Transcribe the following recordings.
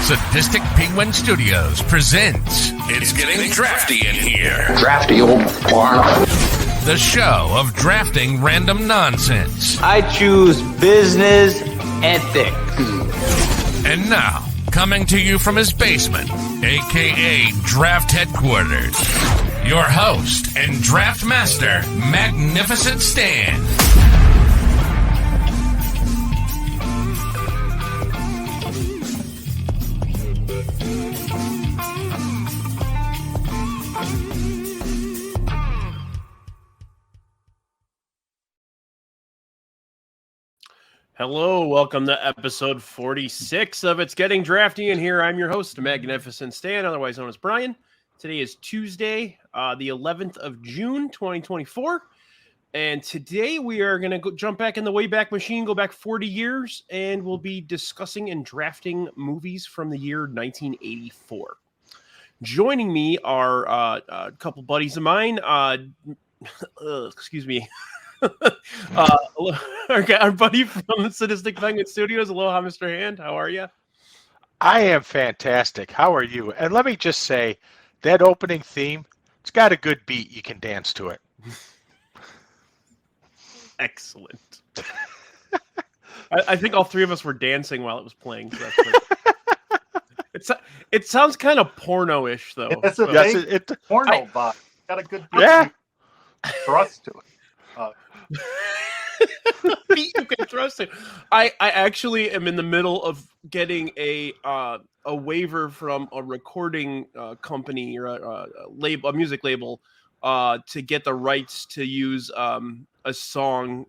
Sadistic Penguin Studios presents It's Getting Drafty in Here. Drafty old barn. The show of drafting random nonsense. I choose business ethics. And now, coming to you from his basement, a.k.a. Draft Headquarters, your host and draft master, Magnificent Stan. Hello, welcome to episode 46 of It's Getting Drafty in Here. I'm your host, Magnificent Stan, otherwise known as Brian. Today is Tuesday, the 11th of June, 2024. And today we are going to jump back in the Wayback Machine, go back 40 years, and we'll be discussing and drafting movies from the year 1984. Joining me are a couple buddies of mine. Excuse me. Our buddy from the Sadistic Penguin Studios, Aloha Mr. Hand. How are you? I am fantastic. How are you? And let me just say, that opening theme, it's got a good beat. You can dance to it. Excellent. I think all three of us were dancing while it was playing. So that's great. It sounds kind of porno-ish, though. It's a big porno vibe. Got a good thrust to it. You can trust it. I actually am in the middle of getting a waiver from a recording company or a music label to get the rights to use a song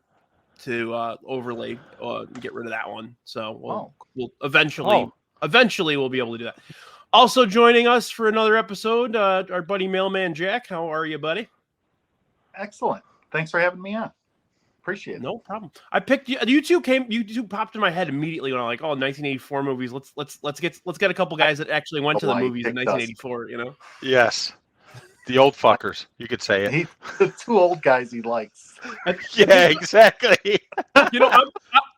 to overlay get rid of that one. So we'll eventually we'll be able to do that. Also joining us for another episode, our buddy Mailman Jack. How are you, buddy? Excellent. Thanks for having me on. Appreciate it. No problem. I picked you. You two popped in my head immediately when I'm like, 1984 movies. Let's get a couple guys that actually went to the movies in 1984. You know. Yes. The old fuckers. You could say it. The two old guys he likes. Yeah, exactly. You know,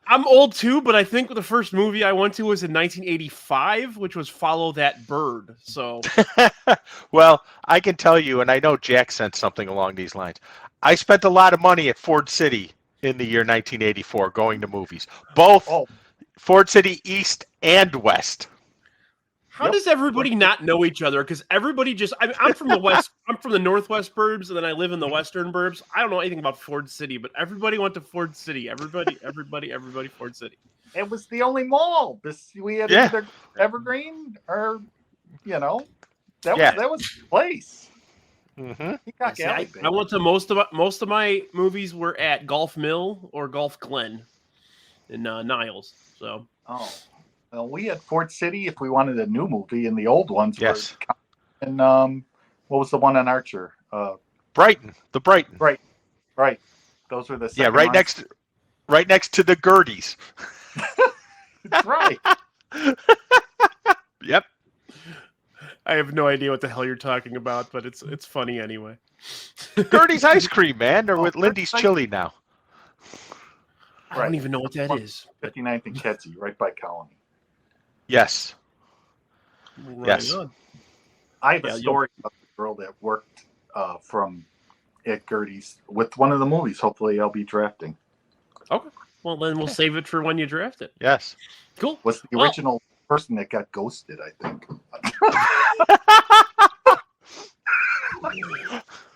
I'm old too, but I think the first movie I went to was in 1985, which was Follow That Bird. So. Well, I can tell you, and I know Jack sent something along these lines. I spent a lot of money at Ford City in the year 1984 going to movies. Both Ford City East and West. How does everybody not know each other? Because everybody I'm from the West. I'm from the Northwest burbs, and then I live in the Western burbs. I don't know anything about Ford City, but everybody went to Ford City. Everybody, Ford City. It was the only mall. We had either Evergreen or, that was the place. Mm-hmm. I went to most of my movies were at Golf Mill or Golf Glen in Niles. So well, we had Fort City if we wanted a new movie, and the old ones were. And what was the one on Archer? Brighton. The Brighton. Right. Those were the right next to the Gerties. That's right. Yep. I have no idea what the hell you're talking about, but it's funny anyway. Gertie's ice cream, man. They're with Lindy's Chili now. I don't even know what that is. 59th and Kedzie, right by Colony. Yes. Right yes. On. I have a story about the girl that worked at Gertie's with one of the movies. Hopefully, I'll be drafting. Okay. Well, then we'll save it for when you draft it. Yes. Cool. Was the original person that got ghosted, I think.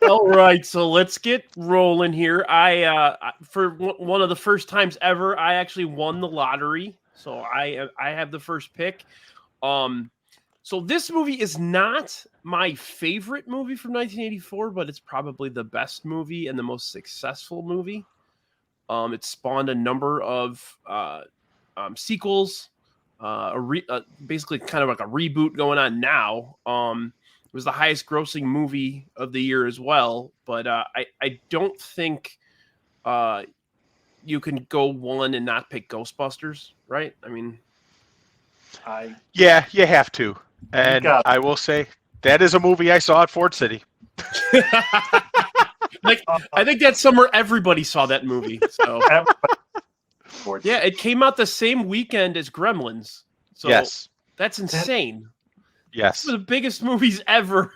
All right, so let's get rolling here. For one of the first times ever, I actually won the lottery, so I have the first pick. So this movie is not my favorite movie from 1984, but it's probably the best movie and the most successful movie. It spawned a number of sequels. Basically kind of like a reboot going on now. It was the highest grossing movie of the year as well, but I don't think you can go one and not pick Ghostbusters, right? I mean, yeah, you have to. And I will say that is a movie I saw at Ford City. I think that's somewhere everybody saw that movie. So yeah, it came out the same weekend as Gremlins. So yes. That's insane. Yes. One of the biggest movies ever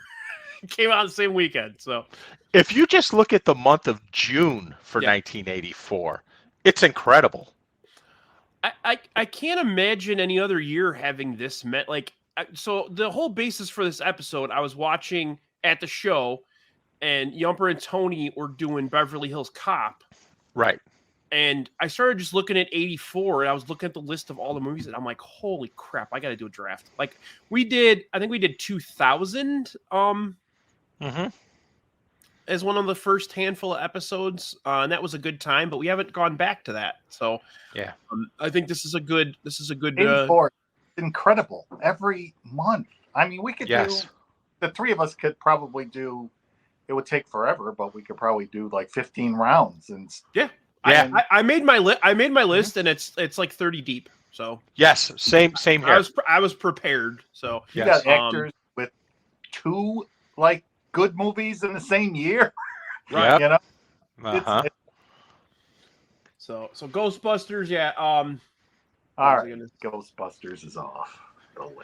came out the same weekend. So if you just look at the month of June for 1984, it's incredible. I can't imagine any other year having this so the whole basis for this episode, I was watching at the show, and Yumper and Tony were doing Beverly Hills Cop. Right. And I started just looking at 84, and I was looking at the list of all the movies, and I'm like, holy crap, I got to do a draft. Like, I think we did 2000 as one of the first handful of episodes, and that was a good time, but we haven't gone back to that. So, yeah, I think this is a good 84, incredible every month. I mean, we could do, the three of us could probably do, it would take forever, but we could probably do like 15 rounds. And yeah. I made my list, and it's like 30 deep. So yes, same here. I was prepared. So you got actors with two like good movies in the same year, right? You know. So Ghostbusters, yeah. All right, Ghostbusters is off.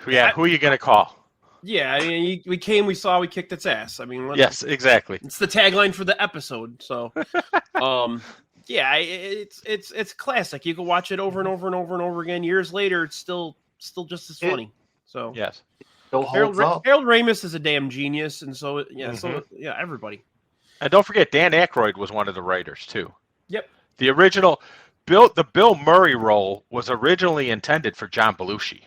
Yeah, who are you gonna call? Yeah, I mean, we came, we saw, we kicked its ass. I mean, yes, exactly. It's the tagline for the episode. So, yeah, it's classic. You can watch it over and over and over and over again. Years later, it's still just as funny. So yes, Harold Ramis is a damn genius, and so everybody. And don't forget, Dan Aykroyd was one of the writers too. Yep. The original Bill Murray role was originally intended for John Belushi.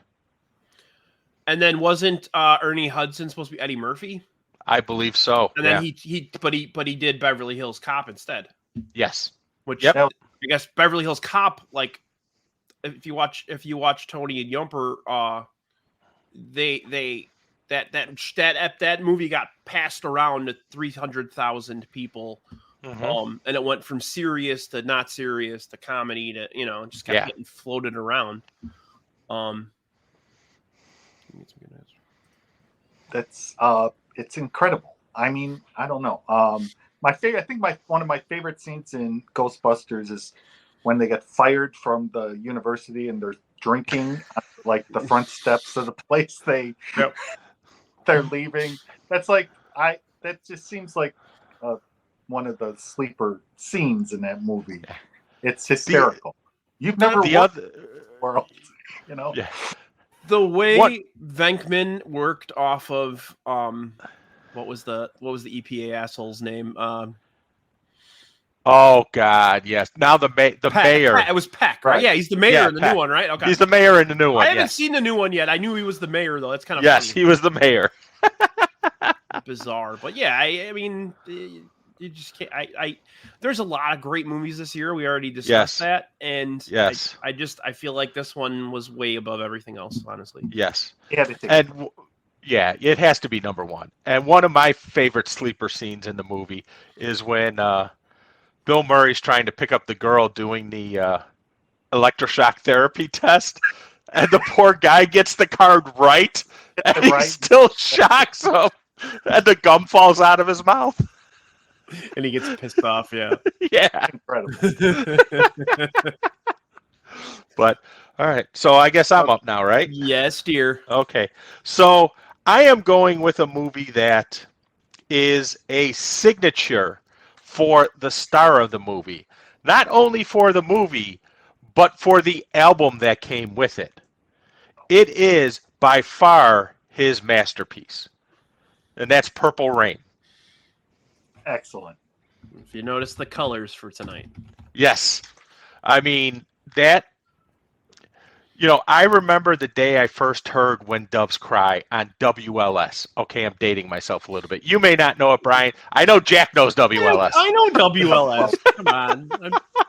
And then wasn't Ernie Hudson supposed to be Eddie Murphy? I believe so. And then he did Beverly Hills Cop instead. Yes. Which I guess Beverly Hills Cop, like if you watch Tony and Yumper, that movie got passed around to 300,000 people. And it went from serious to not serious to comedy to just kept getting floated around. That's it's incredible. I mean, I don't know. One of my favorite scenes in Ghostbusters is when they get fired from the university and they're drinking like the front steps of the place they're leaving. That's like that just seems like one of the sleeper scenes in that movie. It's hysterical. You've never worked in the world, you know. Yeah. The way Venkman worked off of what was the EPA asshole's name? Oh God, yes. Now the mayor. It was Peck, right? Yeah, he's the mayor in the new one, right? Okay. He's the mayor in the new one. I haven't seen the new one yet. I knew he was the mayor though. That's kind of funny. He was the mayor. Bizarre, but yeah, I mean, you just can't. There's a lot of great movies this year. We already discussed that, and I feel like this one was way above everything else. Honestly, yes, and it has to be number one. And one of my favorite sleeper scenes in the movie is when Bill Murray's trying to pick up the girl doing the electroshock therapy test, and the poor guy gets the card right, and he still shocks him, and the gum falls out of his mouth. And he gets pissed off, yeah. Yeah. Incredible. But, all right. So I guess I'm up now, right? Yes, dear. Okay. So I am going with a movie that is a signature for the star of the movie. Not only for the movie, but for the album that came with it. It is by far his masterpiece. And that's Purple Rain. Excellent. If you notice the colors for tonight. Yes. I mean, I remember the day I first heard When Doves Cry on WLS. Okay, I'm dating myself a little bit. You may not know it, Brian. I know Jack knows WLS. I know WLS. Come on.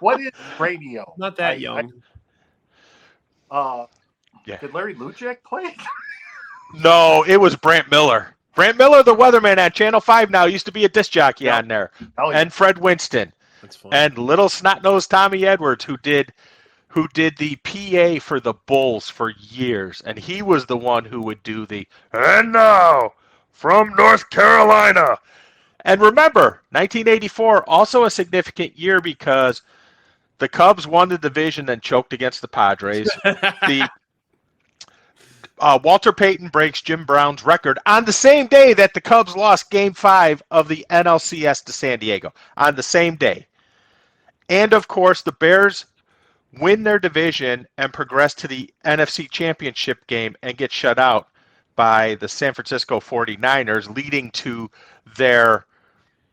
What is radio? Not that young. Did Larry Lujack play? No, it was Brant Miller. Brant Miller, the weatherman on Channel 5 now, used to be a disc jockey on there. Oh, yeah. And Fred Winston. That's funny. And little snot-nosed Tommy Edwards, who did the PA for the Bulls for years. And he was the one who would do the, and now, from North Carolina. And remember, 1984, also a significant year because the Cubs won the division and choked against the Padres. Walter Payton breaks Jim Brown's record on the same day that the Cubs lost Game 5 of the NLCS to San Diego. On the same day. And, of course, the Bears win their division and progress to the NFC Championship game and get shut out by the San Francisco 49ers, leading to their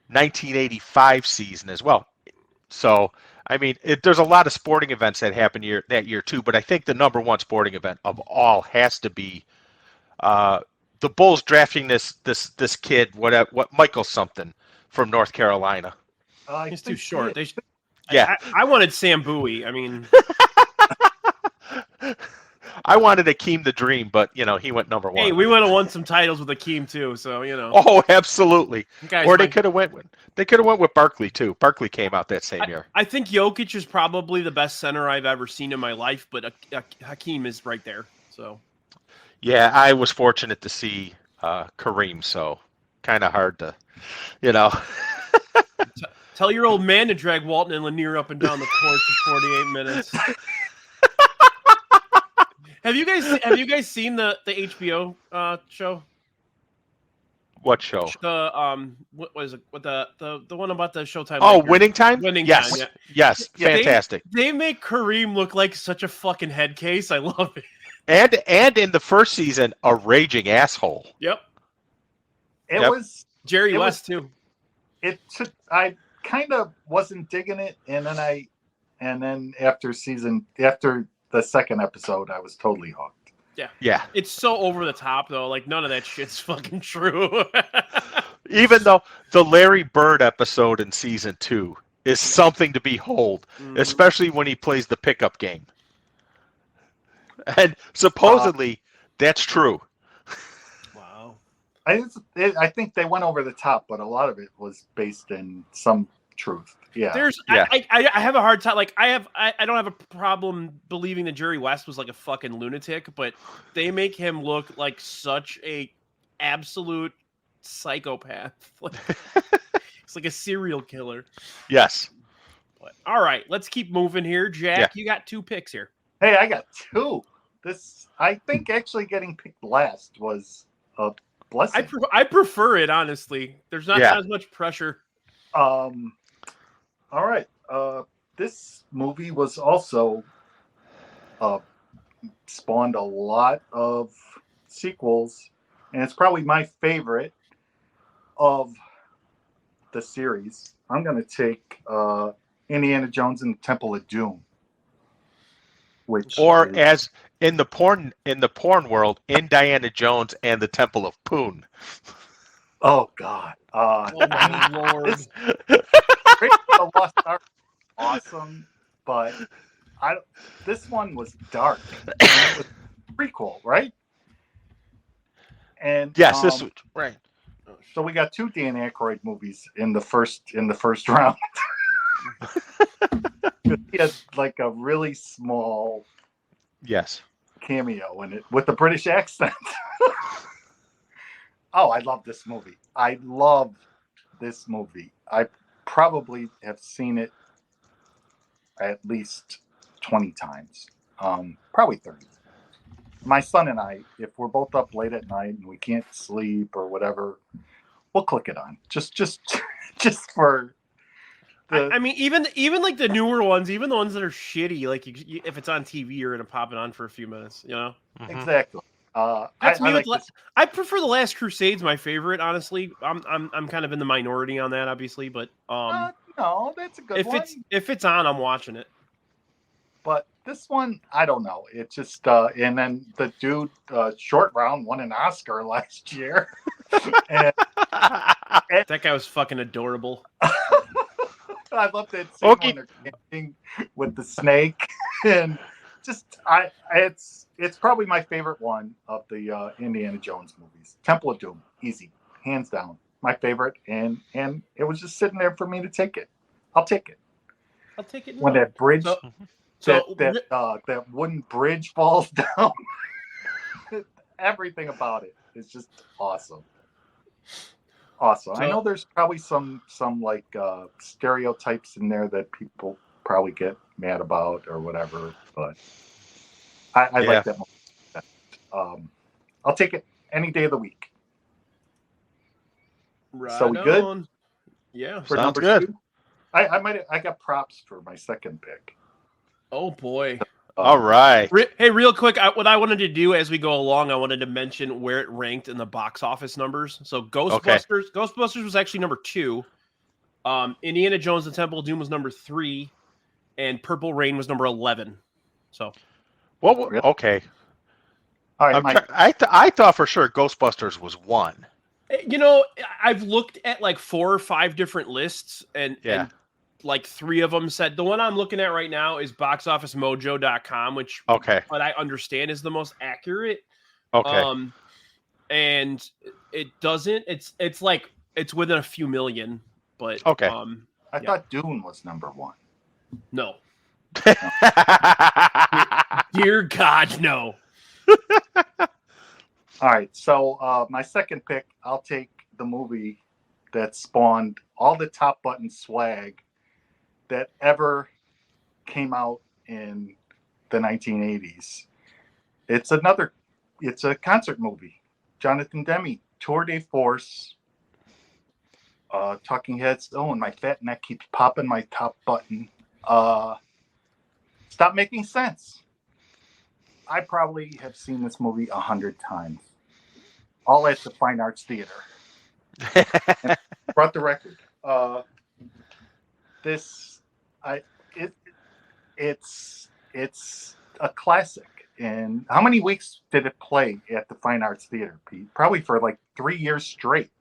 1985 season as well. So, I mean, there's a lot of sporting events that happened that year too, but I think the number one sporting event of all has to be the Bulls drafting this kid, what Michael something from North Carolina. He's too short. Yeah, I wanted Sam Bowie. I mean, I wanted Akeem the Dream, but he went number 1. Hey, we would have won some titles with Akeem too, so Oh, absolutely. Or they might... could have went with Barkley too. Barkley came out that same year. I think Jokic is probably the best center I've ever seen in my life, but Hakeem is right there. So. Yeah, I was fortunate to see Kareem, so kind of hard to, Tell your old man to drag Walton and Lanier up and down the court for 48 minutes. Have you guys seen the HBO show? What show? The what was it? What the one about the Showtime? Oh, Lakers. Winning Time. Winning yes. Time. Yeah. Yes, fantastic. They make Kareem look like such a fucking head case. I love it. And in the first season, a raging asshole. Yep. It was Jerry West too. I kind of wasn't digging it, and then after the second episode, I was totally hooked. Yeah. It's so over the top though. Like none of that shit's fucking true. Even though the Larry Bird episode in season 2 is something to behold, especially when he plays the pickup game. And supposedly that's true. Wow. I think they went over the top, but a lot of it was based in some truth. Yeah. I have a hard time. Like I don't have a problem believing that Jerry West was like a fucking lunatic, but they make him look like such a absolute psychopath. Like, it's like a serial killer. Yes. But, all right, let's keep moving here. Jack, You got 2 picks here. Hey, I got 2. I think actually getting picked last was a blessing. I prefer it, honestly. There's not as much pressure. All right. This movie was also spawned a lot of sequels, and it's probably my favorite of the series. I'm going to take Indiana Jones and the Temple of Doom. As in the porn world, Indiana Jones and the Temple of Poon. Oh God! Oh my Lord! The Lost Ark, awesome, but this one was dark. It was prequel, right? And yes, this was right. So we got 2 Dan Aykroyd movies in the first round. He has like a really small cameo in it with a British accent. Oh, I love this movie. I probably have seen it at least 20 times, probably 30. My son and I, if we're both up late at night and we can't sleep or whatever, we'll click it on just for. I mean, even like the newer ones, even the ones that are shitty, like if it's on TV, you're gonna pop it on for a few minutes, Exactly. I prefer The Last Crusade's my favorite, honestly. I'm kind of in the minority on that, obviously, but no, that's a good one. If it's on, I'm watching it. But this one, I don't know. It's just and then the dude, Short Round, won an Oscar last year. and that guy was fucking adorable. I love that scene when they're camping with the snake, and it's probably my favorite one of the Indiana Jones movies. Temple of Doom, easy, hands down, my favorite, and it was just sitting there for me to take it. I'll take it. When that bridge, that wooden bridge falls down, everything about it is just awesome. Awesome. I know there's probably some like stereotypes in there that people probably get mad about or whatever, but I like that movie. I'll take it any day of the week. Right So we good? on. Yeah. For Sounds number good. 2, I got props for my second pick. Oh boy. All right. Hey, real quick, what I wanted to do as we go along, I wanted to mention where it ranked in the box office numbers. So Ghostbusters was actually number 2. Indiana Jones and Temple of Doom was number 3, and Purple Rain was number 11. So, Okay. All right, I thought for sure Ghostbusters was 1. I've looked at like 4 or 5 different lists, and like 3 of them said the one I'm looking at right now is boxofficemojo.com, which what I understand is the most accurate. Okay. And it doesn't. It's like it's within a few million, but I thought Dune was number 1. No. Dear God, no. All right, so my second pick, I'll take the movie that spawned all the top button swag that ever came out in the 1980s. It's a concert movie. Jonathan Demme, Tour de Force, Talking Heads. Oh, and my fat neck keeps popping my top button. Stop Making Sense. I probably have seen this movie 100 times. All at the Fine Arts Theater. Brought the record. It's a classic. And how many weeks did it play at the Fine Arts Theater, Pete? Probably for like 3 years straight.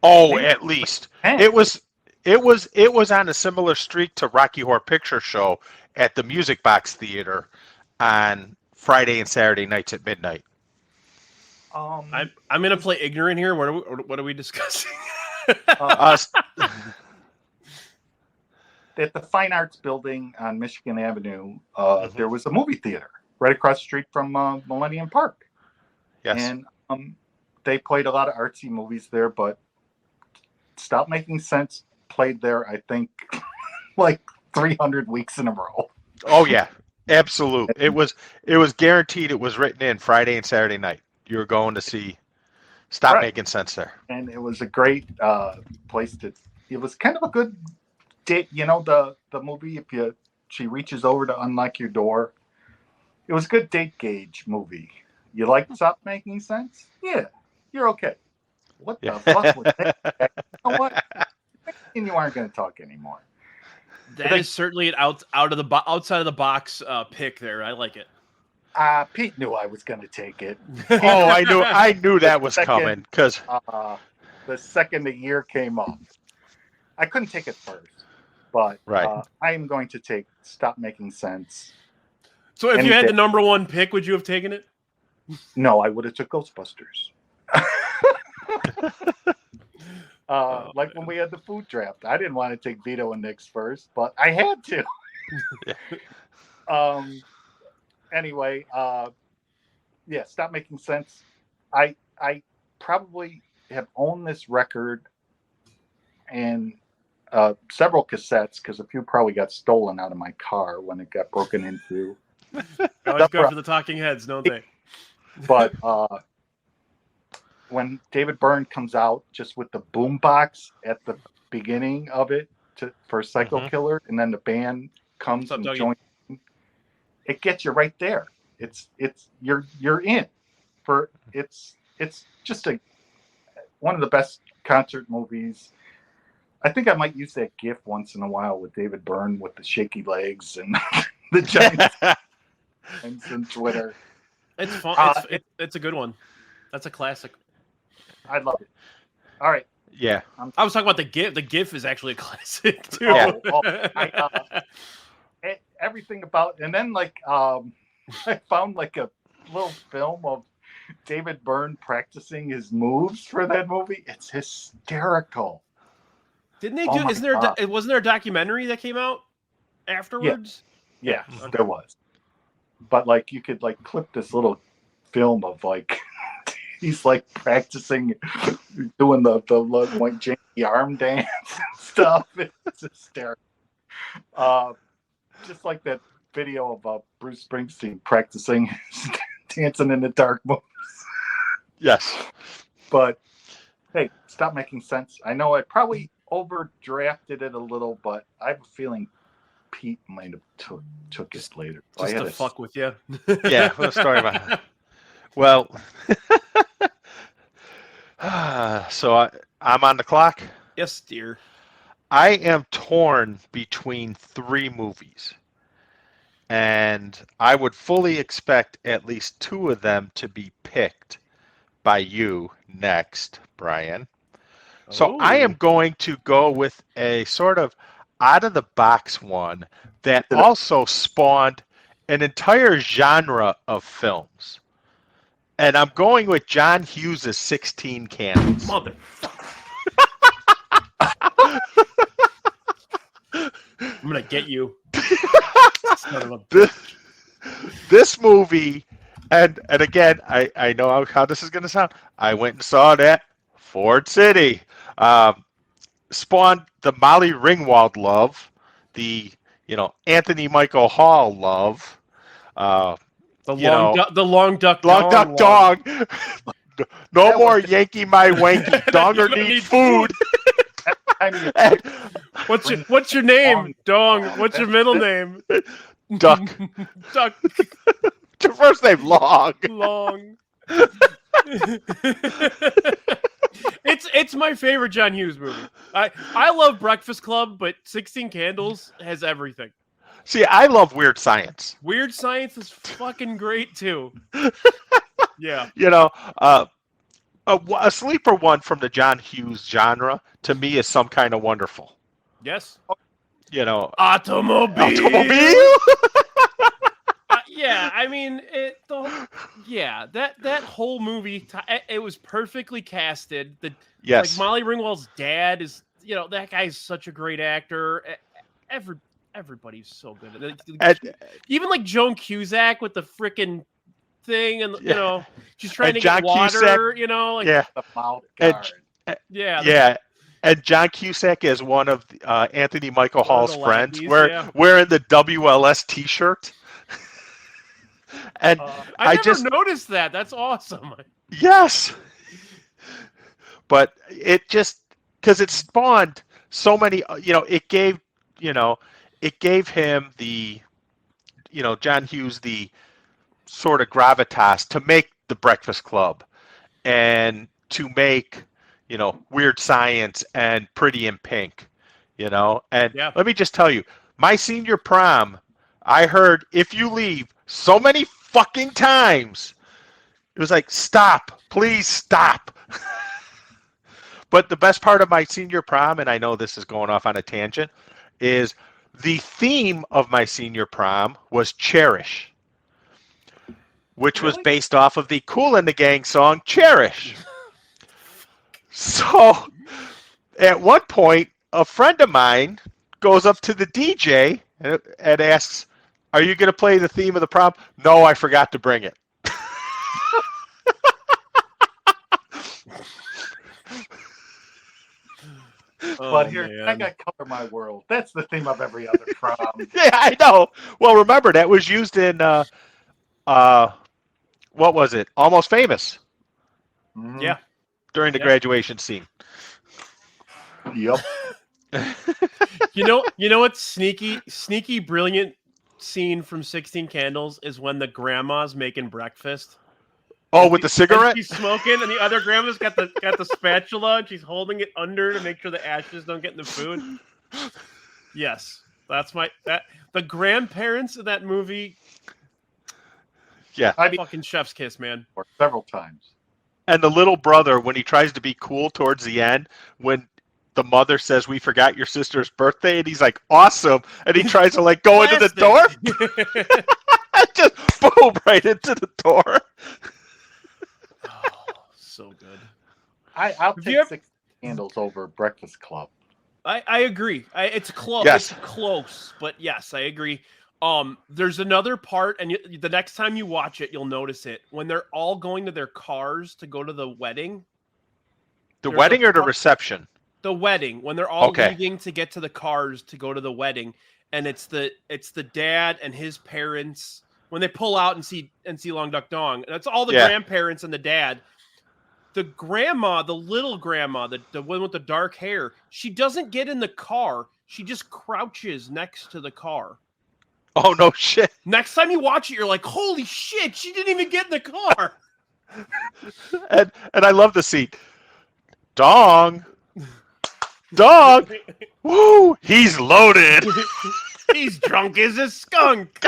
Oh, Maybe at least 10. it was on a similar streak to Rocky Horror Picture Show at the Music Box Theater on Friday and Saturday nights at midnight. I'm gonna play ignorant here. What are we discussing? At the Fine Arts Building on Michigan Avenue, there was a movie theater right across the street from Millennium Park. Yes. And they played a lot of artsy movies there, but Stop Making Sense played there, I think, like 300 weeks in a row. Oh yeah, absolutely. It was guaranteed. It was written in Friday and Saturday night. You were going to see Stop Making Sense there. And it was a great place to. It was kind of a good date. The movie. She reaches over to unlock your door. It was a good date gauge movie. You like Stop Making Sense? Yeah, you're okay. What the fuck was that? You know what? And you aren't going to talk anymore. That is certainly an outside of the box pick there. I like it. Pete knew I was going to take it. Oh, I knew that was coming because the second the year came up, I couldn't take it first, but I am going to take Stop Making Sense. So if you had the number 1 pick, would you have taken it? No, I would have took Ghostbusters. Like when we had the food draft, I didn't want to take Vito and Nick's first, but I had to. Anyway, Stop Making Sense. I probably have owned this record and several cassettes because a few probably got stolen out of my car when it got broken into. Always go for the talking heads, don't they? But when David Byrne comes out just with the boombox at the beginning of it for Psycho Killer, and then the band comes and joins, it gets you right there. You're in for it's just one of the best concert movies. I think I might use that GIF once in a while with David Byrne with the shaky legs and the giant and Twitter. It's fun. It's a good one. That's a classic. I love it. All right. Yeah. I was talking about the GIF. The GIF is actually a classic too. Everything about, and then I found like a little film of David Byrne practicing his moves for that movie. It's hysterical. Didn't they do? Wasn't there a documentary that came out afterwards? Yeah, there was. But you could clip this little film of he's practicing doing the janky arm dance and stuff. It's hysterical. Just like that video of Bruce Springsteen practicing dancing in the dark moves. Yes. But hey, stop making sense. I know I probably overdrafted it a little, but I have a feeling Pete might have took it later. So Just to fuck with you. Yeah, what a story about it. Well, so I'm on the clock. Yes, dear. I am torn between 3 movies. And I would fully expect at least 2 of them to be picked by you next, Brian. So I am going to go with a sort of out-of-the-box one that also spawned an entire genre of films. And I'm going with John Hughes' 16 Candles. Motherfucker. I'm going to get you. Son of a bitch. This movie, and again, I know how this is going to sound. I went and saw it at Ford City. Spawned the Molly Ringwald love, the Anthony Michael Hall love, The long duck dong. No more Yankee my wanky. Donger need food. What's your name? Dong. What's your middle name? Duck. Duck. Your first name Long. Long. It's my favorite John Hughes movie. I love Breakfast Club, but 16 Candles has everything. See, I love Weird Science. Weird Science is fucking great too. Yeah. A sleeper one from the John Hughes genre to me is Some Kind of Wonderful. Yes. Automobile. Yeah, I mean, that whole movie, it was perfectly casted. Yes. Like Molly Ringwald's dad is, that guy's such a great actor. Everybody's so good. Even like Joan Cusack with the freaking thing, and she's trying to get water. Cusack, the mouth guard. And John Cusack is one of Anthony Michael Hall's friends, lackeys, wearing the WLS T-shirt. And I never noticed that. That's awesome. Yes, but it just because it spawned so many. It gave him the John Hughes the sort of gravitas to make The Breakfast Club and to make Weird Science and Pretty in Pink. Let me just tell you, my senior prom, I heard "If You Leave" so many fucking times. It was like, stop, please stop. But the best part of my senior prom, and I know this is going off on a tangent, is the theme of my senior prom was Cherish, which was based off of the Kool and the Gang song Cherish. So at one point, a friend of mine goes up to the DJ and asks, "Are you going to play the theme of the prom?" "No, I forgot to bring it." But here, I got Color My World. That's the theme of every other prom. Yeah, I know. Well, remember, that was used in, what was it? Almost Famous. Mm-hmm. Yeah. During the graduation scene. Yep. You know what's sneaky, brilliant scene from 16 Candles is when the grandma's making breakfast. Oh, with the cigarette? She's smoking, and the other grandma's got the spatula, and she's holding it under to make sure the ashes don't get in the food. Yes, the grandparents of that movie. Yeah, fucking chef's kiss, man. Several times. And the little brother, when he tries to be cool towards the end, when the mother says, "We forgot your sister's birthday," and he's like, "Awesome," and he tries to go into the door, just boom right into the door. Oh, so good. I'll take 16 Candles over Breakfast Club. I agree. It's close. Yes. It's close, but yes, I agree. There's another part, and the next time you watch it, you'll notice it when they're all going to their cars to go to the wedding. The wedding or the reception? The wedding, when they're all leaving to get to the cars to go to the wedding, and it's the dad and his parents when they pull out and see Long Duck Dong, and it's all the grandparents and the dad. the grandma, the little grandma, the one with the dark hair, she doesn't get in the car. She just crouches next to the car. Oh, no shit. Next time you watch it, you're like, holy shit, she didn't even get in the car. And I love the scene. Dong. Woo, he's loaded. He's drunk as a skunk.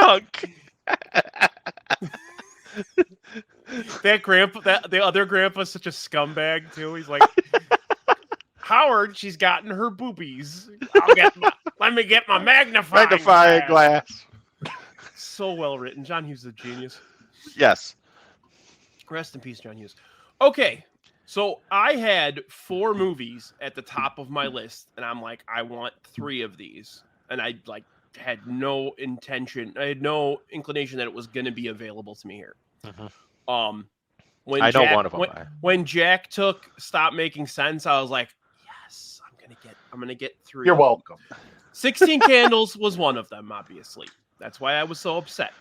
That grandpa, the other grandpa's such a scumbag too. He's like, Howard, she's gotten her boobies. Let me get my magnifying glass. So well written. John Hughes is a genius. Yes. Rest in peace, John Hughes. Okay, so I had 4 movies at the top of my list, and I'm like, I want 3 of these, and I had no intention. I had no inclination that it was going to be available to me here. Mm-hmm. When I know Jack, one of them. When Jack took Stop Making Sense, I was like, yes, I'm gonna get 3. You're welcome. 16 Candles was one of them, obviously. That's why I was so upset.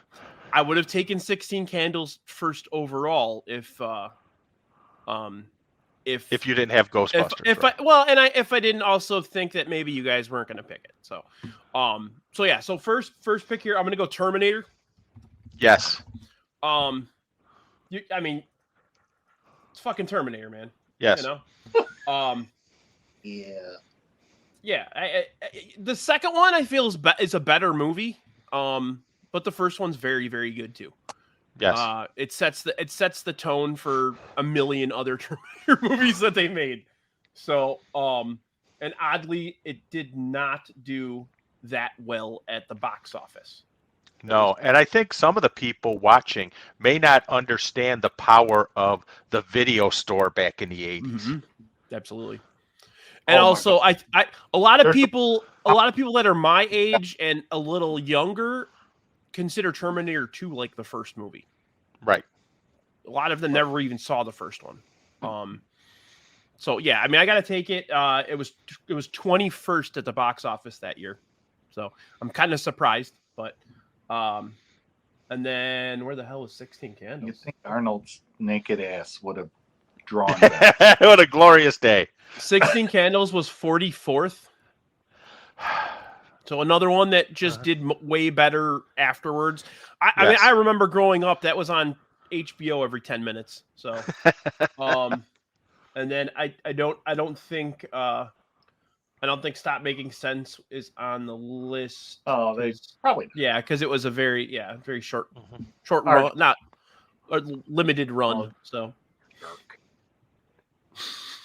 I would have taken 16 Candles first overall if you didn't have Ghostbusters. If I didn't also think that maybe you guys weren't gonna pick it. So first pick here, I'm gonna go Terminator. Yes. It's fucking Terminator, man. Yes. You know? Yeah. The second one I feel is a better movie. But the first one's very, very good too. Yes. It sets the tone for a million other Terminator movies that they made. So, and oddly, it did not do that well at the box office. No, and I think some of the people watching may not understand the power of the video store back in the 80s. Mm-hmm. Absolutely. And also, a lot of people that are my age and a little younger consider Terminator 2 like the first movie. Right. A lot of them never even saw the first one. So yeah, I mean, I got to take it. It was 21st at the box office that year. So I'm kind of surprised, but and then where the hell is 16 Candles? You think Arnold's naked ass would have drawn that? What a glorious day. 16 Candles was 44th. So another one that just did way better afterwards. I mean, I remember growing up that was on HBO every 10 minutes. So, and then I don't think Stop Making Sense is on the list. Oh, they probably. Yeah, because it was a very short run, not a limited run. Oh, so. Jerk.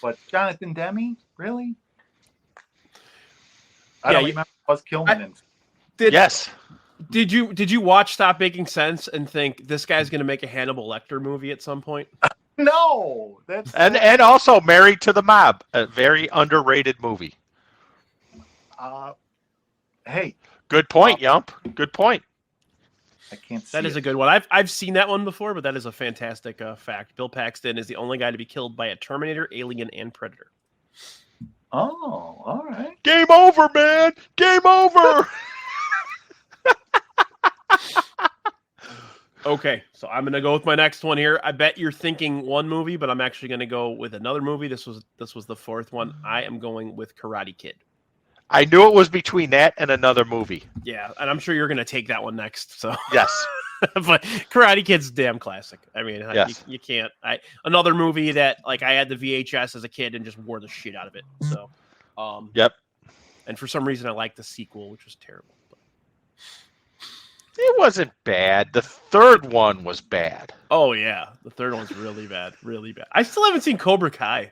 But Jonathan Demme, really? I don't remember Buzz Kilman. Yes. Did you watch Stop Making Sense and think this guy's going to make a Hannibal Lecter movie at some point? No, and also Married to the Mob, a very underrated movie. Hey, good point, Yump. Good point. I can't see that is a good one. I've seen that one before, but that is a fantastic fact. Bill Paxton is the only guy to be killed by a Terminator, Alien, and Predator. Oh, all right. Game over, man. Game over. Okay, so I'm gonna go with my next one here. I bet you're thinking one movie, but I'm actually gonna go with another movie. This was the 4th one. I am going with Karate Kid. I knew it was between that and another movie. Yeah, and I'm sure you're gonna take that one next. So yes, but Karate Kid's a damn classic. I mean, yes. you can't. Another movie that like I had the VHS as a kid and just wore the shit out of it. So, yep. And for some reason, I liked the sequel, which was terrible. It wasn't bad. The third one was bad. Oh yeah, the third one's really bad, really bad. I still haven't seen Cobra Kai.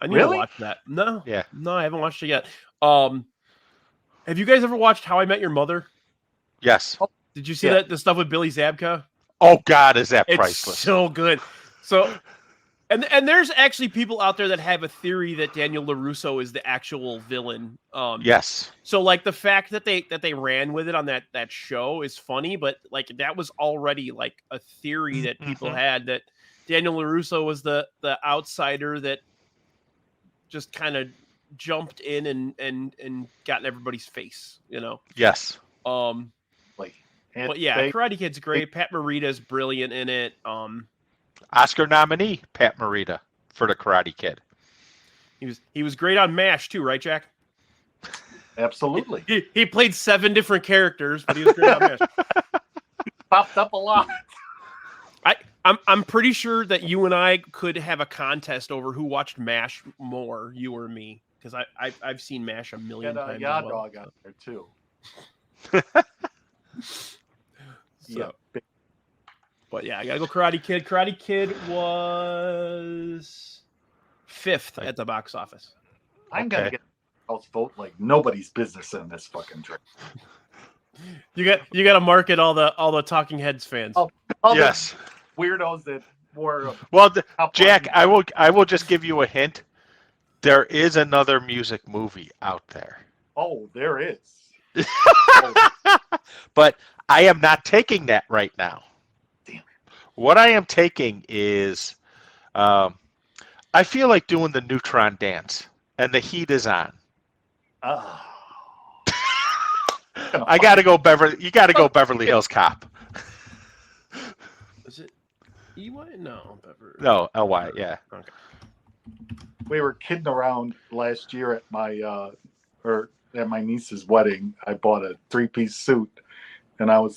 I need to watch that. No, I haven't watched it yet. Have you guys ever watched How I Met Your Mother? Yes. Did you see that the stuff with Billy Zabka? Oh God, is that it's priceless? So good. So, and there's actually people out there that have a theory that Daniel LaRusso is the actual villain. Yes. So like the fact that they ran with it on that show is funny, but like that was already like a theory that people had that Daniel LaRusso was the outsider that just kind of jumped in and got in everybody's face, you know? Yes. But yeah, Karate Kid's great. Pat Morita's brilliant in it. Oscar nominee Pat Morita. for the Karate Kid. He was great on MASH too, right, Jack? Absolutely. He played 7 different characters, but he was great on MASH. Popped up a lot. I'm pretty sure that you and I could have a contest over who watched MASH more, you or me, because I've seen MASH a million times. Yeah, dog out there too. So, but yeah, I gotta go Karate Kid. Karate Kid was 5th at the box office. I'm gonna get house vote like nobody's business in this fucking trip. You got to market all the Talking Heads fans. All Yes. the weirdos that wore. Well, Jack, I will just give you a hint. There is another music movie out there. Oh, there is. But I am not taking that right now. Damn it. What I am taking is, I feel like doing the Neutron dance, and the heat is on. I got to go Beverly. You got to go Beverly Hills Cop. Is it EY? No, Beverly. No, LY. Yeah. Okay. We were kidding around last year at my at my niece's wedding. I bought a 3-piece suit, and I was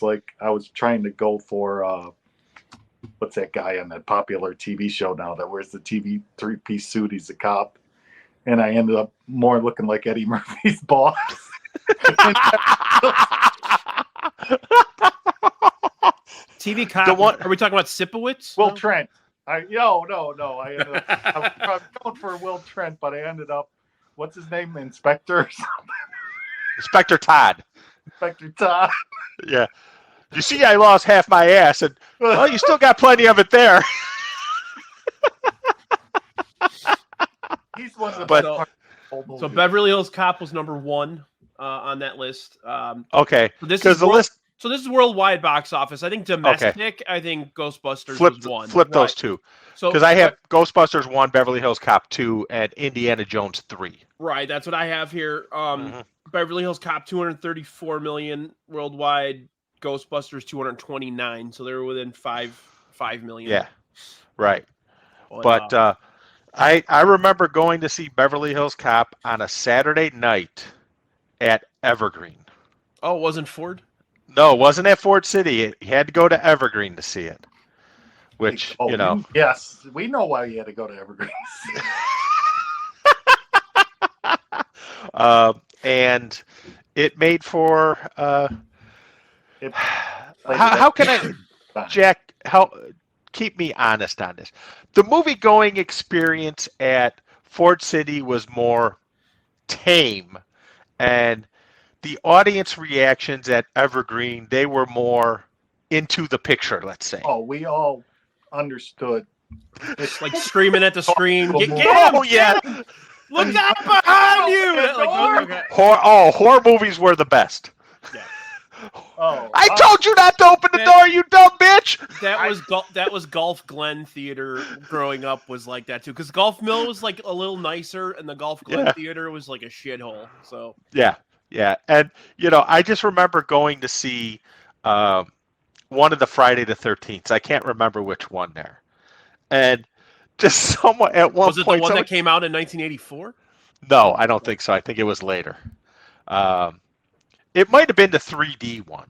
trying to go for what's that guy on that popular TV show now that wears the 3-piece suit? He's a cop, and I ended up more looking like Eddie Murphy's boss. TV cop. Are we talking about Sipowicz? Will Trent. No. I ended up I was going for Will Trent, but I ended up, what's his name? Inspector or something? Inspector Todd. Inspector Todd. Yeah. You see, I lost half my ass, and well, you still got plenty of it there. He's one of the But so Beverly Hills Cop was number 1 on that list. Okay. Because the list. So this is worldwide box office. I think domestic. Okay. I think Ghostbusters was 1. Flip those two. So because I have Ghostbusters 1, Beverly Hills Cop 2, and Indiana Jones 3. Right. That's what I have here. Beverly Hills Cop 234 million worldwide. Ghostbusters 229. So they're within 5 million. Yeah. Right. But I remember going to see Beverly Hills Cop on a Saturday night at Evergreen. Oh, it wasn't Ford? No, it wasn't at Ford City. He had to go to Evergreen to see it. Which, you know. Yes, we know why you had to go to Evergreen. And it made for... how can I... Jack, keep me honest on this. The movie-going experience at Ford City was more tame, and the audience reactions at Evergreen, they were more into the picture, let's say. Oh, we all understood. It's like screaming at the screen. Get him! Oh, yeah. Look out behind you! Horror movies were the best. Yeah. I told you not to open the door, you dumb bitch! That was Gulf Glen Theater growing up was like that too, because Gulf Mill was like a little nicer, and the Gulf Glen Theater was like a shithole. So yeah, and you know, I just remember going to see one of the Friday the 13th. I can't remember which one there, and just someone at one point. Was it the one that came out in 1984? No, I don't think so. I think it was later. It might have been the 3D one,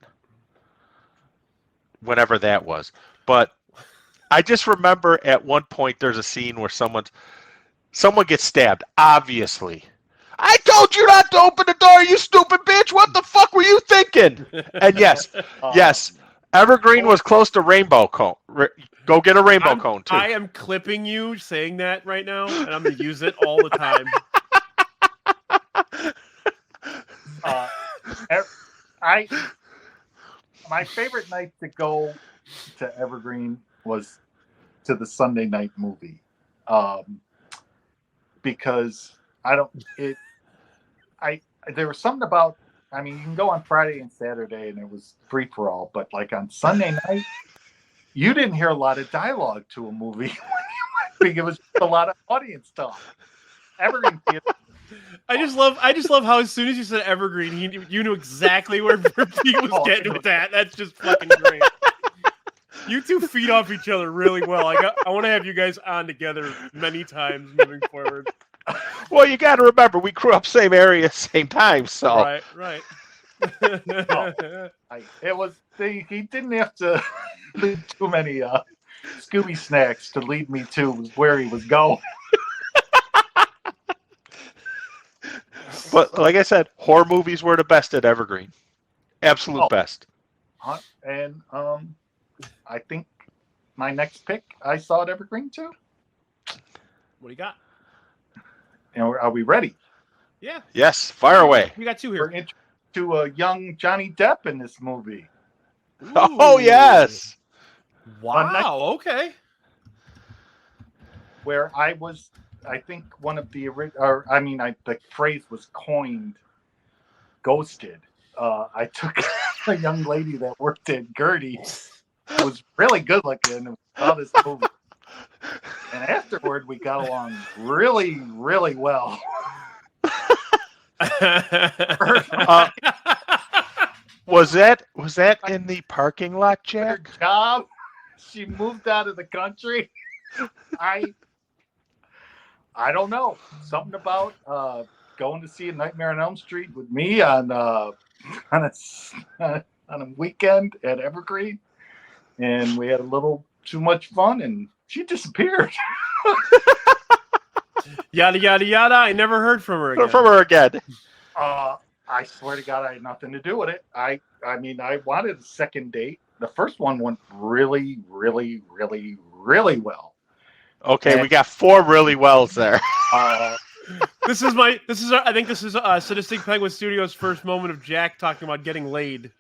whenever that was. But I just remember at one point there's a scene where someone gets stabbed, obviously. I told you not to open the door, you stupid bitch! What the fuck were you thinking? And yes, Evergreen was close to Rainbow Cone. Go get a Rainbow Cone, too. I am clipping you saying that right now, and I'm going to use it all the time. My favorite night to go to Evergreen was to the Sunday night movie, because there was something about, I mean, you can go on Friday and Saturday and it was free for all, but like on Sunday night, you didn't hear a lot of dialogue to a movie when you went. It was just a lot of audience talk. Evergreen Theater. I just love how as soon as you said Evergreen, you knew exactly where he was getting with that. That's just fucking great. You two feed off each other really well. I want to have you guys on together many times moving forward. Well, you got to remember, we grew up same area, same time, so. Right. He didn't have to leave too many Scooby snacks to lead me to where he was going. But like I said, horror movies were the best at Evergreen. Absolute best. And I think my next pick I saw at Evergreen too. What do you got? And are we ready? Yeah. Yes, fire away. We got two We're here. introduced to a young Johnny Depp in this movie. Oh, yes. Wow. Okay. Where I think one of the the phrase was coined, ghosted. I took a young lady that worked at Gertie's, who was really good looking, and saw this movie. And afterward, we got along really, really well. Was that in the parking lot, Jack? Her job, she moved out of the country. I don't know. Something about going to see a Nightmare on Elm Street with me on a weekend at Evergreen, and we had a little too much fun, and she disappeared. Yada yada yada. I never heard from her again. From her again. I swear to God, I had nothing to do with it. I wanted a second date. The first one went really, really, really, really well. Okay, And, we got 4 really wells there. I think this is Sadistic Penguin Studios' first moment of Jack talking about getting laid.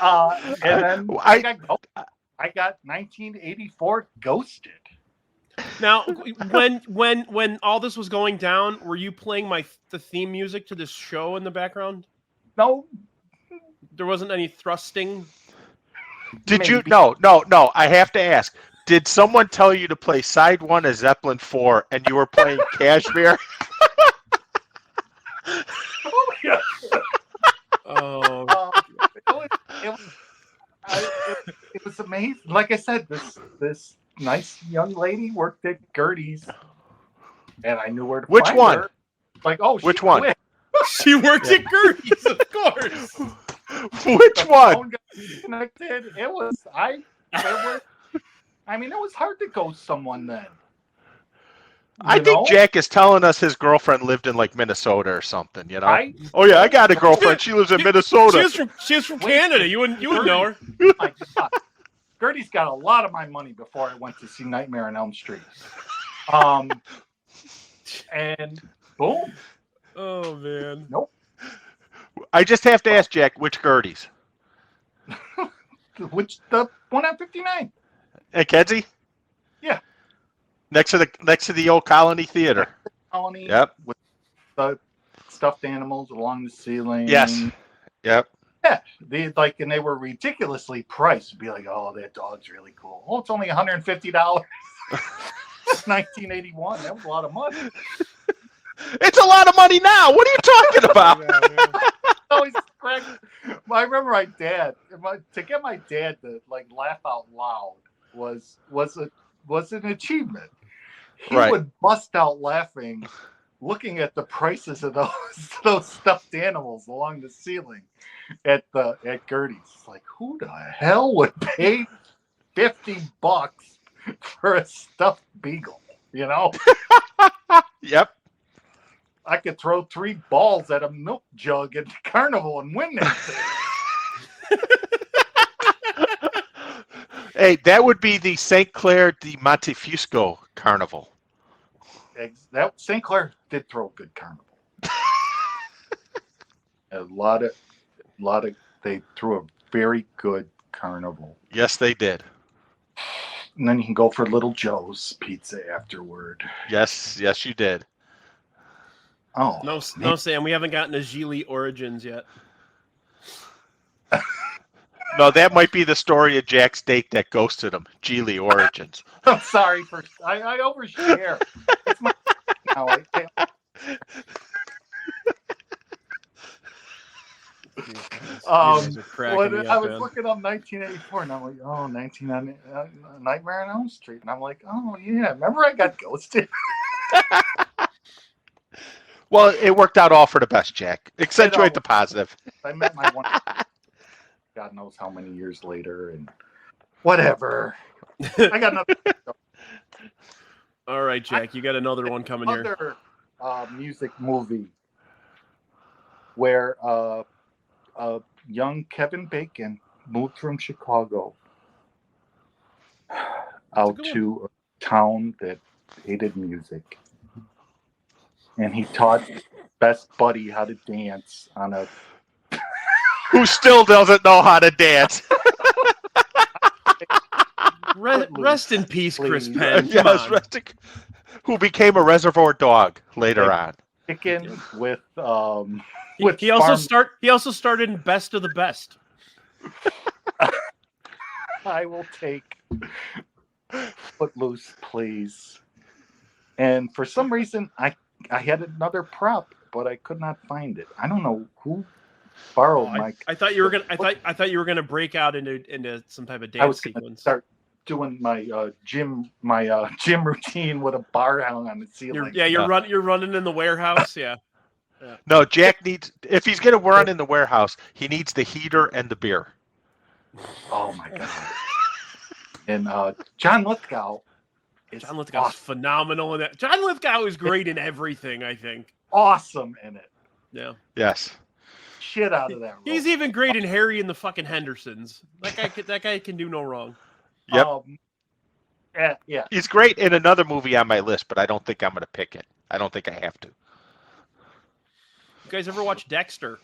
And then I got 1984 Ghosted. Now, when all this was going down, were you playing the theme music to this show in the background? No. There wasn't any thrusting. Did you? No. I have to ask. Did someone tell you to play side 1 of Zeppelin 4 and you were playing Kashmir? Oh, yeah. Oh. It was amazing. Like I said, this nice young lady worked at Gertie's, and I knew where to Which find one? her. Like, oh, which one? quit. She worked at Gertie's, of course. Which one? Connected. It was hard to ghost someone then. I think Jack is telling us his girlfriend lived in like Minnesota or something, you know? I got a girlfriend. She lives in Minnesota. She's from Canada. You wouldn't know her. My God. Gertie's got a lot of my money before I went to see Nightmare on Elm Street. And boom. Oh man. Nope. I just have to ask Jack, which Gertie's? The one on 59. Hey, Kenzie? Yeah. Next to the old Colony Theater. Colony. Yep. With the stuffed animals along the ceiling. Yes. Yep. Yeah. And they were ridiculously priced. It'd be like, oh, that dog's really cool. Oh, it's only $150. 1981. That was a lot of money. It's a lot of money now. What are you talking about? I remember my dad. To get my dad to laugh out loud was an achievement. He would bust out laughing, looking at the prices of those stuffed animals along the ceiling at Gertie's. It's like, who the hell would pay $50 for a stuffed beagle? You know? Yep. I could throw 3 balls at a milk jug at the carnival and win that thing. Hey, that would be the St. Clair de Montefusco Carnival. That St. Clair did throw a good carnival. a lot of they threw a very good carnival. Yes, they did. And then you can go for Little Joe's pizza afterward. Yes, you did. Oh no, Sam, we haven't gotten to Geely Origins yet. No, that might be the story of Jack's date that ghosted him. Geely Origins. I'm sorry I overshare. It's my now. guys are cracking me I up, was man. looking up 1984, and I'm like, oh, Nightmare on Elm Street, and I'm like, oh yeah, remember I got ghosted. Well, it worked out all for the best, Jack. Accentuate the positive. I met my one. God knows how many years later, and whatever. I got another. All right, Jack, you got another one coming here. Another music movie where young Kevin Bacon moved from Chicago out to a town that hated music, and he taught best buddy how to dance on a. Who still doesn't know how to dance? Rest in peace, Chris Please. Penn. Yes, who became a reservoir dog later on. Kickin with He also started in Best of the Best. I will take Footloose, please. And for some reason, I had another prop, but I could not find it. I don't know who borrowed my. I thought you were gonna. I thought you were gonna break out into some type of dance I was sequence. gonna start doing my gym routine with a bar hung on the ceiling. You're running in the warehouse. Yeah. No, Jack needs, if he's going to run in the warehouse, he needs the heater and the beer. Oh my god! And John Lithgow. John Lithgow's phenomenal in that. John Lithgow is great in everything. I think. Awesome in it. Yeah. Yes. Shit out of that role. He's even great in Harry and the fucking Hendersons. That guy can do no wrong. Yep. Yeah. He's great in another movie on my list, but I don't think I'm going to pick it. I don't think I have to. You guys ever watch Dexter?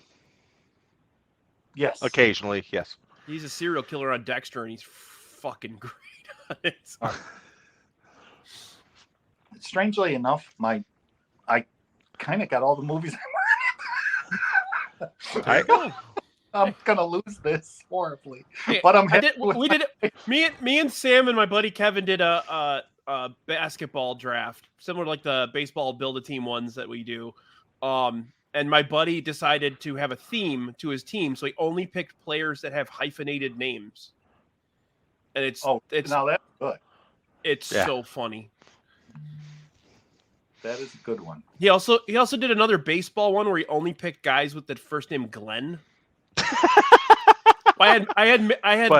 Yes. Occasionally, yes. He's a serial killer on Dexter, and he's fucking great on it. Strangely enough, I kind of got all the movies I wanted. I'm gonna lose this horribly, but Me and Sam and my buddy Kevin did a basketball draft, similar to like the baseball build a team ones that we do. And my buddy decided to have a theme to his team, so he only picked players that have hyphenated names. And it's now that's good. It's so funny. That is a good one. He also did another baseball one where he only picked guys with the first name Glenn. I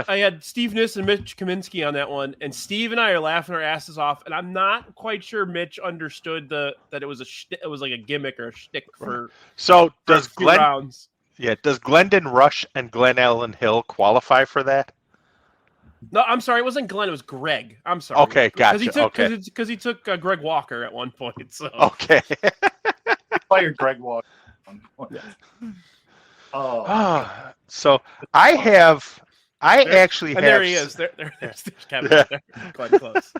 had Steve Niss and Mitch Kaminsky on that one, and Steve and I are laughing our asses off, and I'm not quite sure Mitch understood that it was like a gimmick or a shtick for. So does Glenn? Rounds. Yeah, does Glendon Rush and Glen Ellen Hill qualify for that? No, I'm sorry, it wasn't Glenn. It was Greg. I'm sorry. Okay, gotcha. Because he took Greg Walker at one point. So okay, fired Greg Walker at one point. So I actually have. There he is. There's Kevin. Yeah. There. Quite close.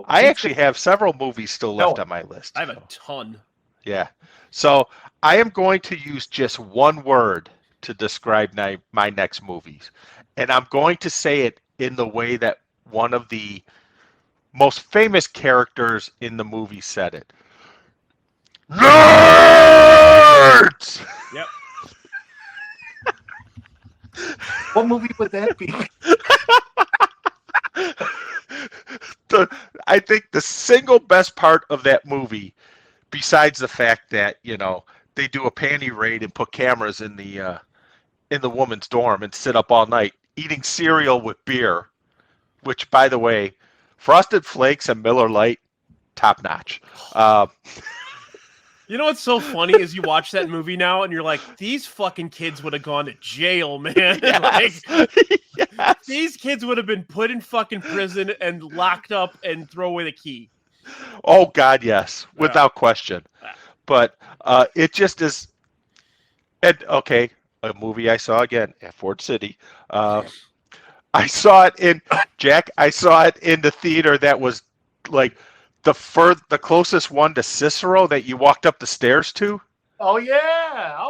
I actually have several movies still left on my list. I have a ton. Yeah. So I am going to use just one word to describe my next movies. And I'm going to say it in the way that one of the most famous characters in the movie said it. Nerds! Yep. What movie would that be? I think the single best part of that movie, besides the fact that, they do a panty raid and put cameras in the woman's dorm and sit up all night eating cereal with beer, which, by the way, Frosted Flakes and Miller Lite, top notch. You know what's so funny is you watch that movie now and you're like, these fucking kids would have gone to jail, man. Yes. Yes. These kids would have been put in fucking prison and locked up and throw away the key. Oh, God, yes, without question. But it just is. And okay, a movie I saw again at Ford City. I saw it in the theater that was like the closest one to Cicero that you walked up the stairs to. Oh yeah,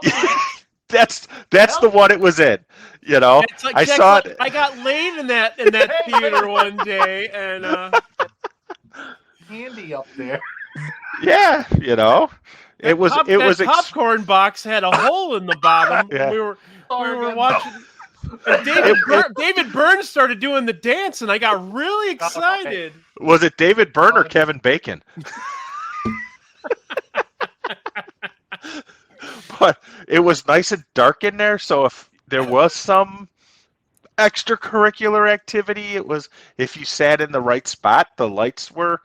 that's the one it was in. Like, I saw it. I got laid in that theater one day, and handy up there. Yeah, It was popcorn box had a hole in the bottom. Yeah. We were watching. And David Byrne started doing the dance, and I got really excited. Was it David Byrne or Kevin Bacon? But it was nice and dark in there, so if there was some extracurricular activity, it was if you sat in the right spot, the lights were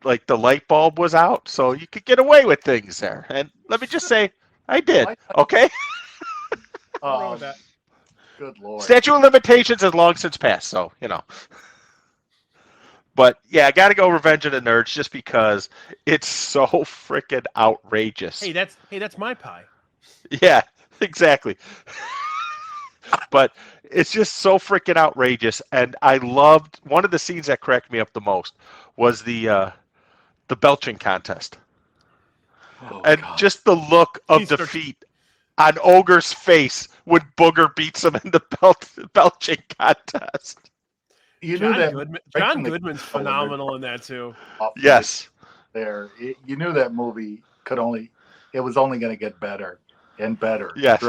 like the light bulb was out, so you could get away with things there. And let me just say, I did. Okay. Good Lord. Statute of limitations has long since passed, so you know. But yeah, I got to go Revenge of the Nerds just because it's so freaking outrageous. Hey, that's my pie. Yeah, exactly. But it's just so freaking outrageous, and I loved one of the scenes that cracked me up the most was the belching contest, and God. Just the look of defeat on Ogre's face when Booger beats him in the belching contest. You knew that John Goodman's phenomenal in that too. Yes, you knew that movie was only going to get better and better. Yes.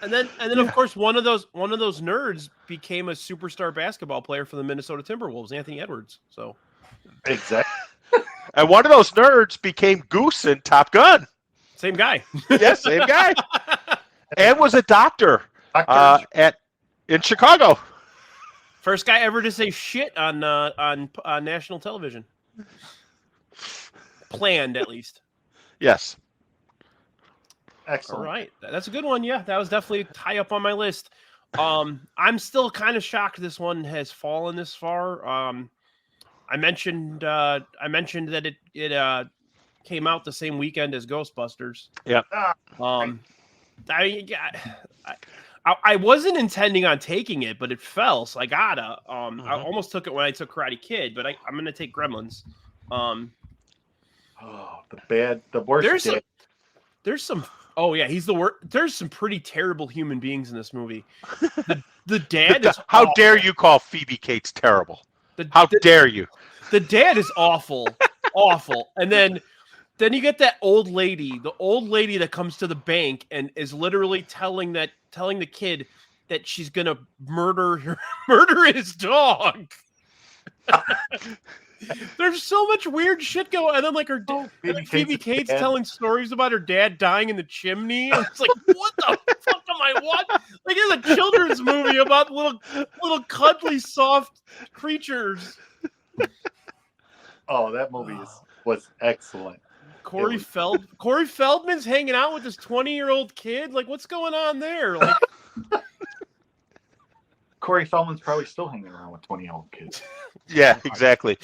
And then of course one of those nerds became a superstar basketball player for the Minnesota Timberwolves, Anthony Edwards. So exactly. And one of those nerds became Goose in Top Gun. Same guy. Yes, same guy. And was a doctor in Chicago. First guy ever to say shit on national television. Planned, at least. Yes. Excellent. All right. That's a good one. Yeah, that was definitely high up on my list. I'm still kind of shocked this one has fallen this far. I mentioned that it came out the same weekend as Ghostbusters. Yeah. I wasn't intending on taking it, but it fell, so I gotta. I almost took it when I took Karate Kid, but I'm gonna take Gremlins. The worst. There's some. Oh yeah, he's the worst. There's some pretty terrible human beings in this movie. The dad is. How dare you call Phoebe Cates terrible? How dare you? The dad is awful, awful, and then you get that old lady, the old lady that comes to the bank and is literally telling the kid that she's gonna murder his dog. There's so much weird shit going, and then like Phoebe Cates telling stories about her dad dying in the chimney. And it's like, what the fuck am I watching? Like it's a children's movie about little cuddly soft creatures. Oh, that movie was excellent. Corey Feldman's hanging out with this 20-year-old kid. Like, what's going on there? Like, Corey Feldman's probably still hanging around with 20-year-old kids. Yeah, exactly.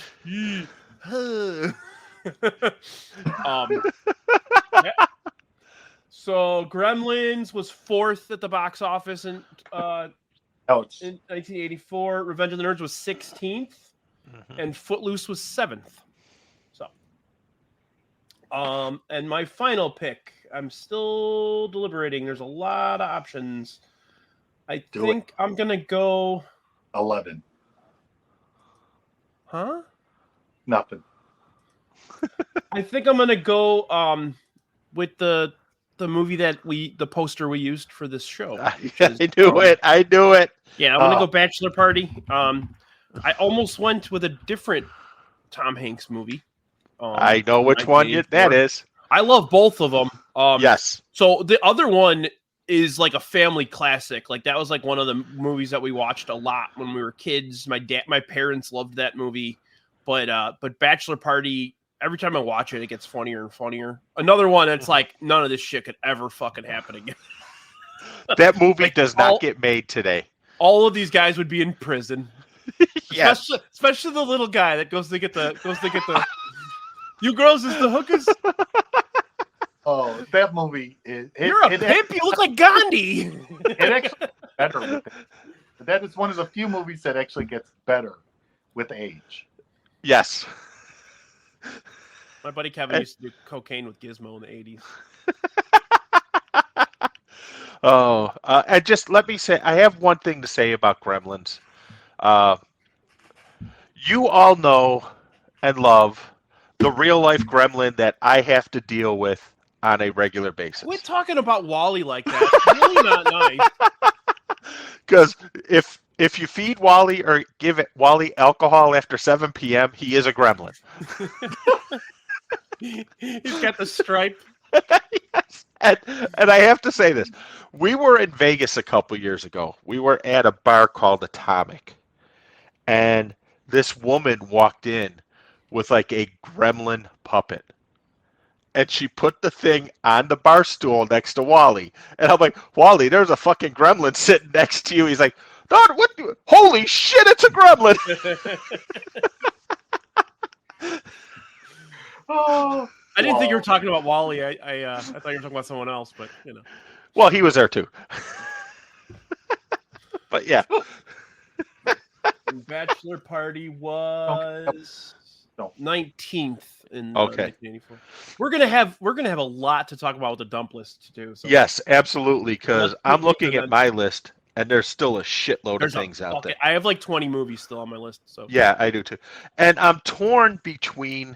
So Gremlins was 4th at the box office in 1984. Revenge of the Nerds was 16th, and Footloose was 7th. So, and my final pick, I'm still deliberating. There's a lot of options. I think I'm gonna go 11. Huh? Nothing. I think I'm gonna go with the movie the poster we used for this show. I knew it. Yeah, I'm gonna go Bachelor Party. I almost went with a different Tom Hanks movie. I know which one that is. I love both of them. Yes. So the other one is like a family classic. Like that was like one of the movies that we watched a lot when we were kids. My parents loved that movie, but Bachelor Party, every time I watch it, it gets funnier and funnier. Another one that's like none of this shit could ever fucking happen again. That movie does not get made today. All of these guys would be in prison. Yes. Especially the little guy that goes to get the you girls is the hookers. Oh, that movie is. You're a pimp. You look like Gandhi. It actually gets better with it. That is one of the few movies that actually gets better with age. Yes. My buddy Kevin used to do cocaine with Gizmo in the 80s. And just let me say, I have one thing to say about Gremlins. You all know and love the real life gremlin that I have to deal with on a regular basis. Quit talking about Wally like that. It's really not nice. Because if you feed Wally or give Wally alcohol after 7 p.m., he is a gremlin. He's got the stripe. Yes. And I have to say this. We were in Vegas a couple years ago. We were at a bar called Atomic. And this woman walked in with like a gremlin puppet. And she put the thing on the bar stool next to Wally. And I'm like, Wally, there's a fucking gremlin sitting next to you. He's like, Dad, what? Holy shit, it's a gremlin. Oh, I didn't think you were talking about Wally. I thought you were talking about someone else, but you know. Well, he was there too. But yeah. And Bachelor Party was 19th in 1984. We're gonna have a lot to talk about with the dump list too. So. Yes, absolutely. Because I'm looking at my list, and there's still a shitload of things out there. I have like 20 movies still on my list. So yeah, I do too. And I'm torn between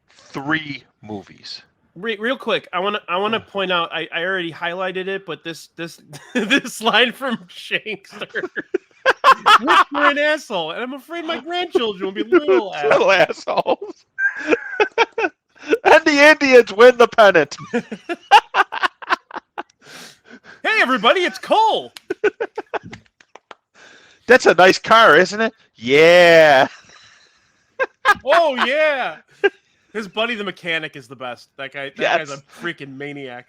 3 movies. Real quick, I want to point out. I already highlighted it, but this this line from Shankster. You're an asshole, and I'm afraid my grandchildren will be little assholes. And the Indians win the pennant. Hey, everybody, it's Cole. That's a nice car, isn't it? Yeah. Oh, yeah. His buddy, the mechanic, is the best. That guy's a freaking maniac.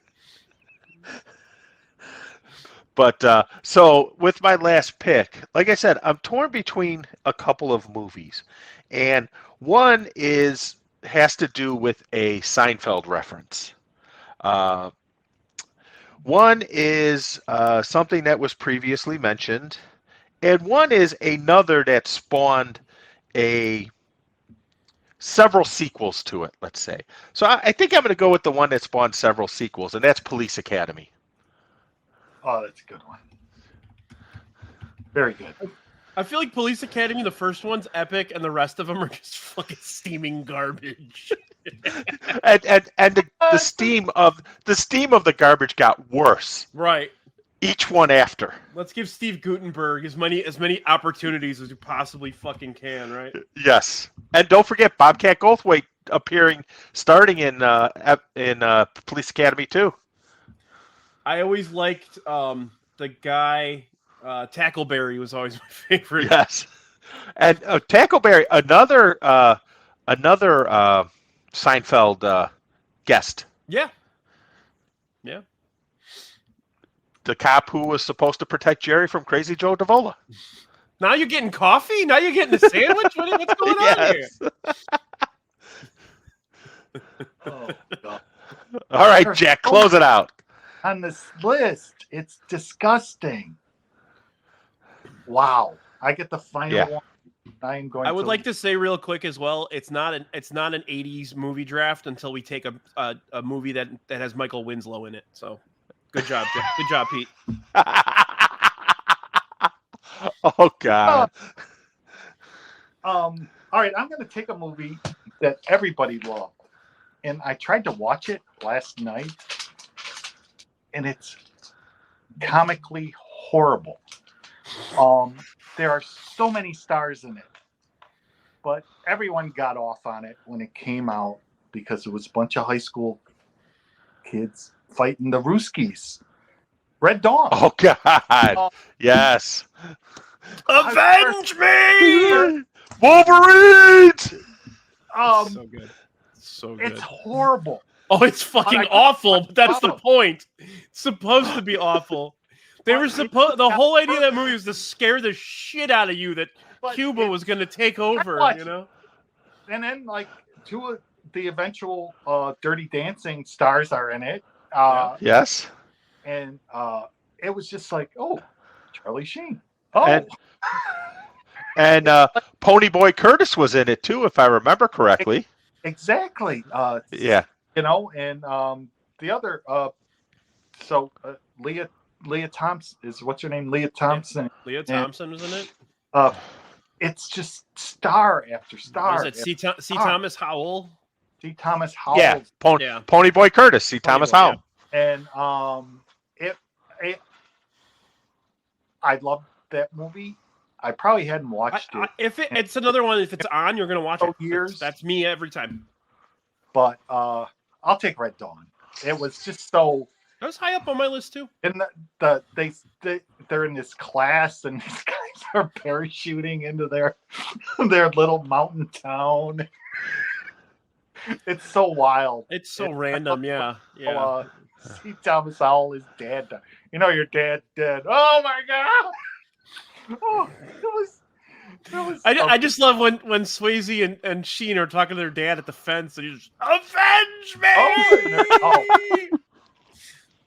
But so with my last pick, like I said, I'm torn between a couple of movies, and one has to do with a Seinfeld reference. One is something that was previously mentioned, and one is another that spawned several sequels to it, let's say. So I think I'm going to go with the one that spawned several sequels, and that's Police Academy. Oh, that's a good one. Very good. I feel like Police Academy, the first one's epic, and the rest of them are just fucking steaming garbage. and the steam of the garbage got worse. Right. Each one after. Let's give Steve Guttenberg as many opportunities as you possibly fucking can, right? Yes. And don't forget Bobcat Goldthwait starting in Police Academy 2. I always liked the guy Tackleberry was always my favorite. Yes. And Tackleberry, another Seinfeld guest. Yeah. Yeah. The cop who was supposed to protect Jerry from Crazy Joe Davola. Now you're getting coffee? Now you're getting a sandwich? What's going on here? Oh, God. All right, Jack, close it out. On this list, it's disgusting. Wow. I get the final one. I would like to say real quick as well, it's not an 80s movie draft until we take a movie that has Michael Winslow in it. So good job, Jeff. Good job, Pete. Oh God. All right, I'm going to take a movie that everybody loved, and I tried to watch it last night, and it's comically horrible. There are so many stars in it, but everyone got off on it when it came out because it was a bunch of high school kids fighting the Ruskies. Red Dawn. Oh God! Yes. Avenge me, Wolverines. So good. So good. It's horrible. Oh, it's fucking awful. But that's the point. It's supposed to be awful. They were supposed. The whole idea of that movie was to scare the shit out of you that Cuba was going to take over. You know. And then, like, two of the eventual Dirty Dancing stars are in it. Yes. And it was just like, oh, Charlie Sheen. Oh. And Ponyboy Curtis was in it too, if I remember correctly. Exactly. Yeah. You know, and the other, Leah Thompson is what's her name? Leah Thompson. Yeah. Leah Thompson was in it. It's just star after star. Was it C. Thomas Howell? C. Thomas Howell. Yeah, Yeah. Pony Boy Curtis. See Thomas Boy, Howell. And I loved that movie. I probably hadn't watched it. If it's another one, if it's on, you're gonna watch it. Years. That's me every time. But I'll take Red Dawn. It was just so. That was high up on my list too. And they're in this class, and these guys are parachuting into their little mountain town. It's so wild. It's so random. Yeah. C. Thomas Howell is dead. You know your dad's dead. Oh my god! Oh, it was. I just love when Swayze and Sheen are talking to their dad at the fence, and he's just avenge me.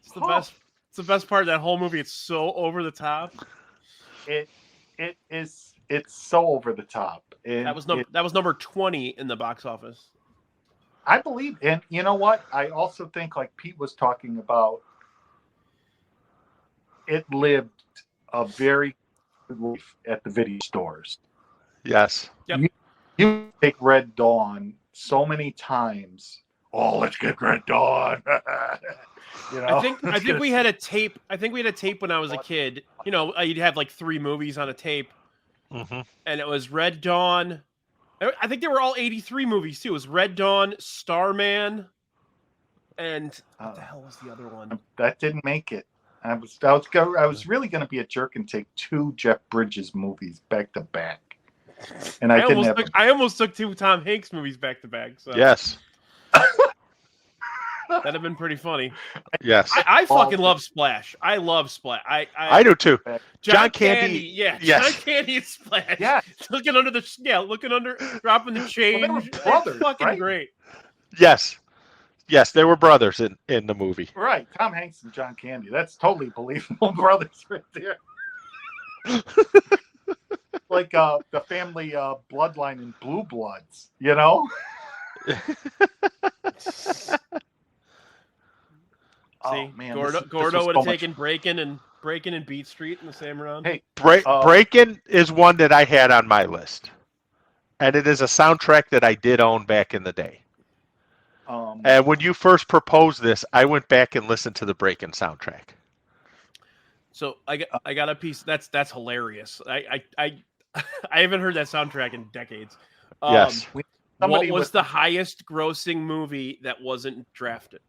It's the best. It's the best part of that whole movie. It's so over the top. It is. It's so over the top. And that was number 20 in the box office. I believe, and you know what? I also think, like Pete was talking about, it lived a very good life at the video stores. Yes. Yep. You take Red Dawn so many times. Oh, let's get Red Dawn. You know, I think we had a tape. I think we had a tape when I was a kid. You know, you'd have like 3 movies on a tape, and it was Red Dawn. I think they were all 83 movies too. It was Red Dawn, Starman, and what the hell was the other one? That didn't make it. I was really going to be a jerk and take 2 Jeff Bridges movies back to back, and I almost took 2 Tom Hanks movies back to back. So yes, that'd have been pretty funny. Yes, I fucking love Splash. I love Splash. I do too. John Candy. Yeah, yes. John Candy and Splash. Yeah, looking under, dropping the change. Well, they were brothers, it's fucking right? great. Yes, they were brothers in the movie. Right, Tom Hanks and John Candy. That's totally believable brothers right there. Like the family bloodline in Blue Bloods, you know? See, man, Gordo would have taken Breakin' and Beat Street in the same round. Hey, Breakin' is one that I had on my list, and it is a soundtrack that I did own back in the day. And when you first proposed this, I went back and listened to the Breakin' soundtrack. So I got a piece that's hilarious. I haven't heard that soundtrack in decades. Yes. What was the highest grossing movie that wasn't drafted?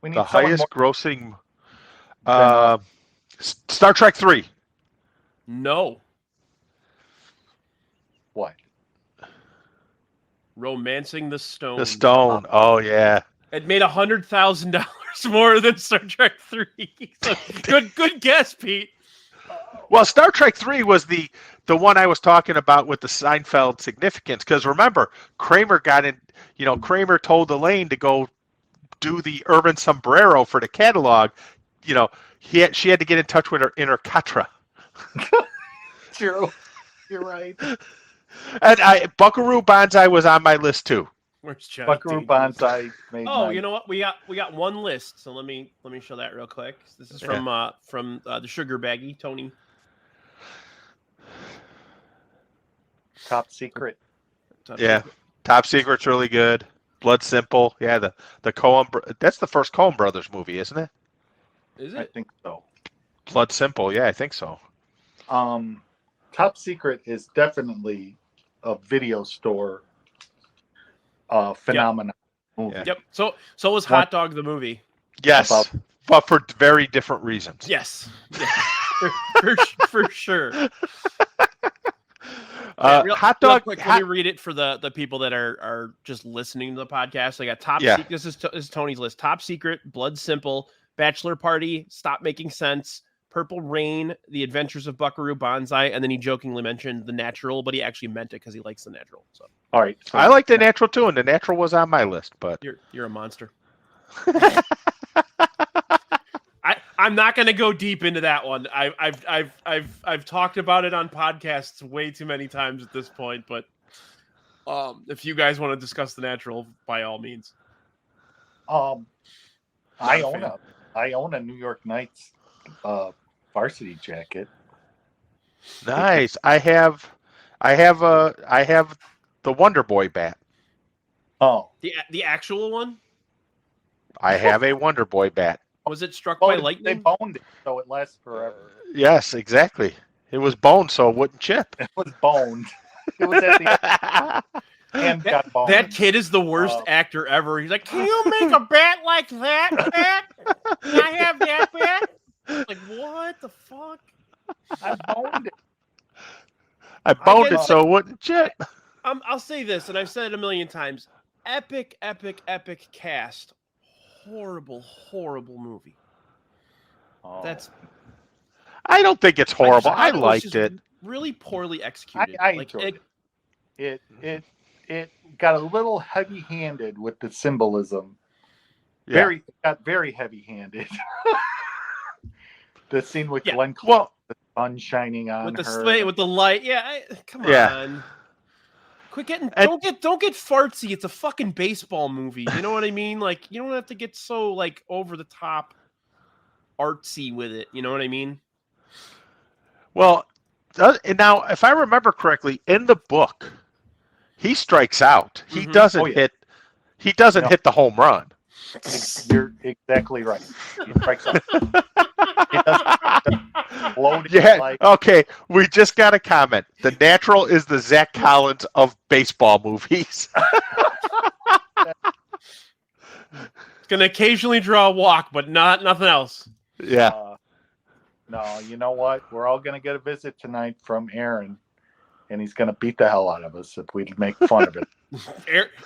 The highest grossing Star Trek 3. No. What? Romancing the Stone. The Stone. Oh yeah. It made $100,000 more than Star Trek 3. So good guess, Pete. Well, Star Trek 3 was the one I was talking about with the Seinfeld significance, because remember, Kramer got in. You know, Kramer told Elaine to go do the Urban Sombrero for the catalog. You know, she had to get in touch with her inner Katra. True, you're right. And Buckaroo Banzai was on my list too. Where's Johnny Buckaroo Banzai made you know what? We got one list, so let me show that real quick. This is from the Sugar Baggy, Tony. Top Secret. Top Secret's really good. Blood Simple. Yeah, the Coen. That's the first Coen Brothers movie, isn't it? Is it? I think so. Blood Simple. Yeah, I think so. Top Secret is definitely a video store phenomenon. Movie. Yep. So was Hot Dog the movie. Yes, but for very different reasons. Yes. for sure. Hot Dog. Real quick, let me read it for the people that are just listening to the podcast. I got Top Secret. This is Tony's list. Top Secret, Blood Simple, Bachelor Party, Stop Making Sense, Purple Rain, The Adventures of Buckaroo Banzai, and then he jokingly mentioned The Natural, but he actually meant it because he likes The Natural. So, all right, I like The Natural too, and The Natural was on my list. But you're a monster. I'm not going to go deep into that one. I've talked about it on podcasts way too many times at this point. But if you guys want to discuss The Natural, by all means. I own a New York Knights varsity jacket. Nice. I have the Wonder Boy bat. Oh, The actual one? I have a Wonder Boy bat. Was it struck by they lightning? boned it, so it lasts forever. Yes, exactly. It was boned so it wouldn't chip. It was boned. It was at the end got boned. That kid is the worst actor ever. He's like, "Can you make a bat like that, bat? Can I have that bat?" Like, what the fuck? I boned it. I boned it so it wouldn't chip. I'll say this, and I've said it a million times. Epic cast. Horrible movie. Oh. I don't think it's horrible. just I thought it was liked just it. Really poorly executed. I enjoyed it. It got a little heavy-handed with the symbolism. Yeah. It got very heavy-handed. The scene with Yeah. Glenn Close, the sun shining on with the her. slate, with the light. Yeah, come Yeah. on. Quit getting don't get fartsy. It's a fucking baseball movie. You know what I mean? Like, you don't have to get so like over the top artsy with it. You know what I mean? Well, now if I remember correctly, in the book, he strikes out. He doesn't hit. He doesn't hit the home run. You're exactly right. He strikes out. He doesn't blow it Yeah. like Okay. We just got a comment. The Natural is the Zach Collins of baseball movies. It's gonna occasionally draw a walk, but nothing else. Yeah. no, you know what? We're all gonna get a visit tonight from Aaron, and he's gonna beat the hell out of us if we make fun of it.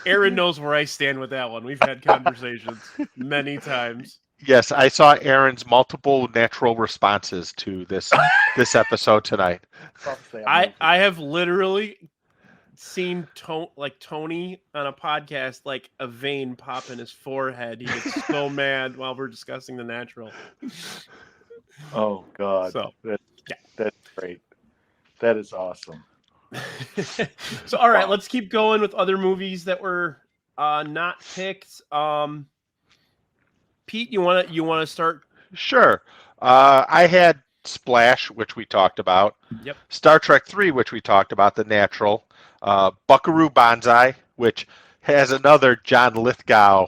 Aaron knows where I stand with that one. We've had conversations many times. Yes, I saw Aaron's multiple natural responses to this episode tonight. I have literally seen Tony on a podcast, like a vein pop in his forehead. He gets so mad while we're discussing The Natural. Oh God, So, that's great. That is awesome. So all right, let's keep going with other movies that were not picked. Pete, you want to start? Sure. I had Splash, which we talked about. Yep. Star Trek 3, which we talked about, The Natural. Buckaroo Banzai, which has another John Lithgow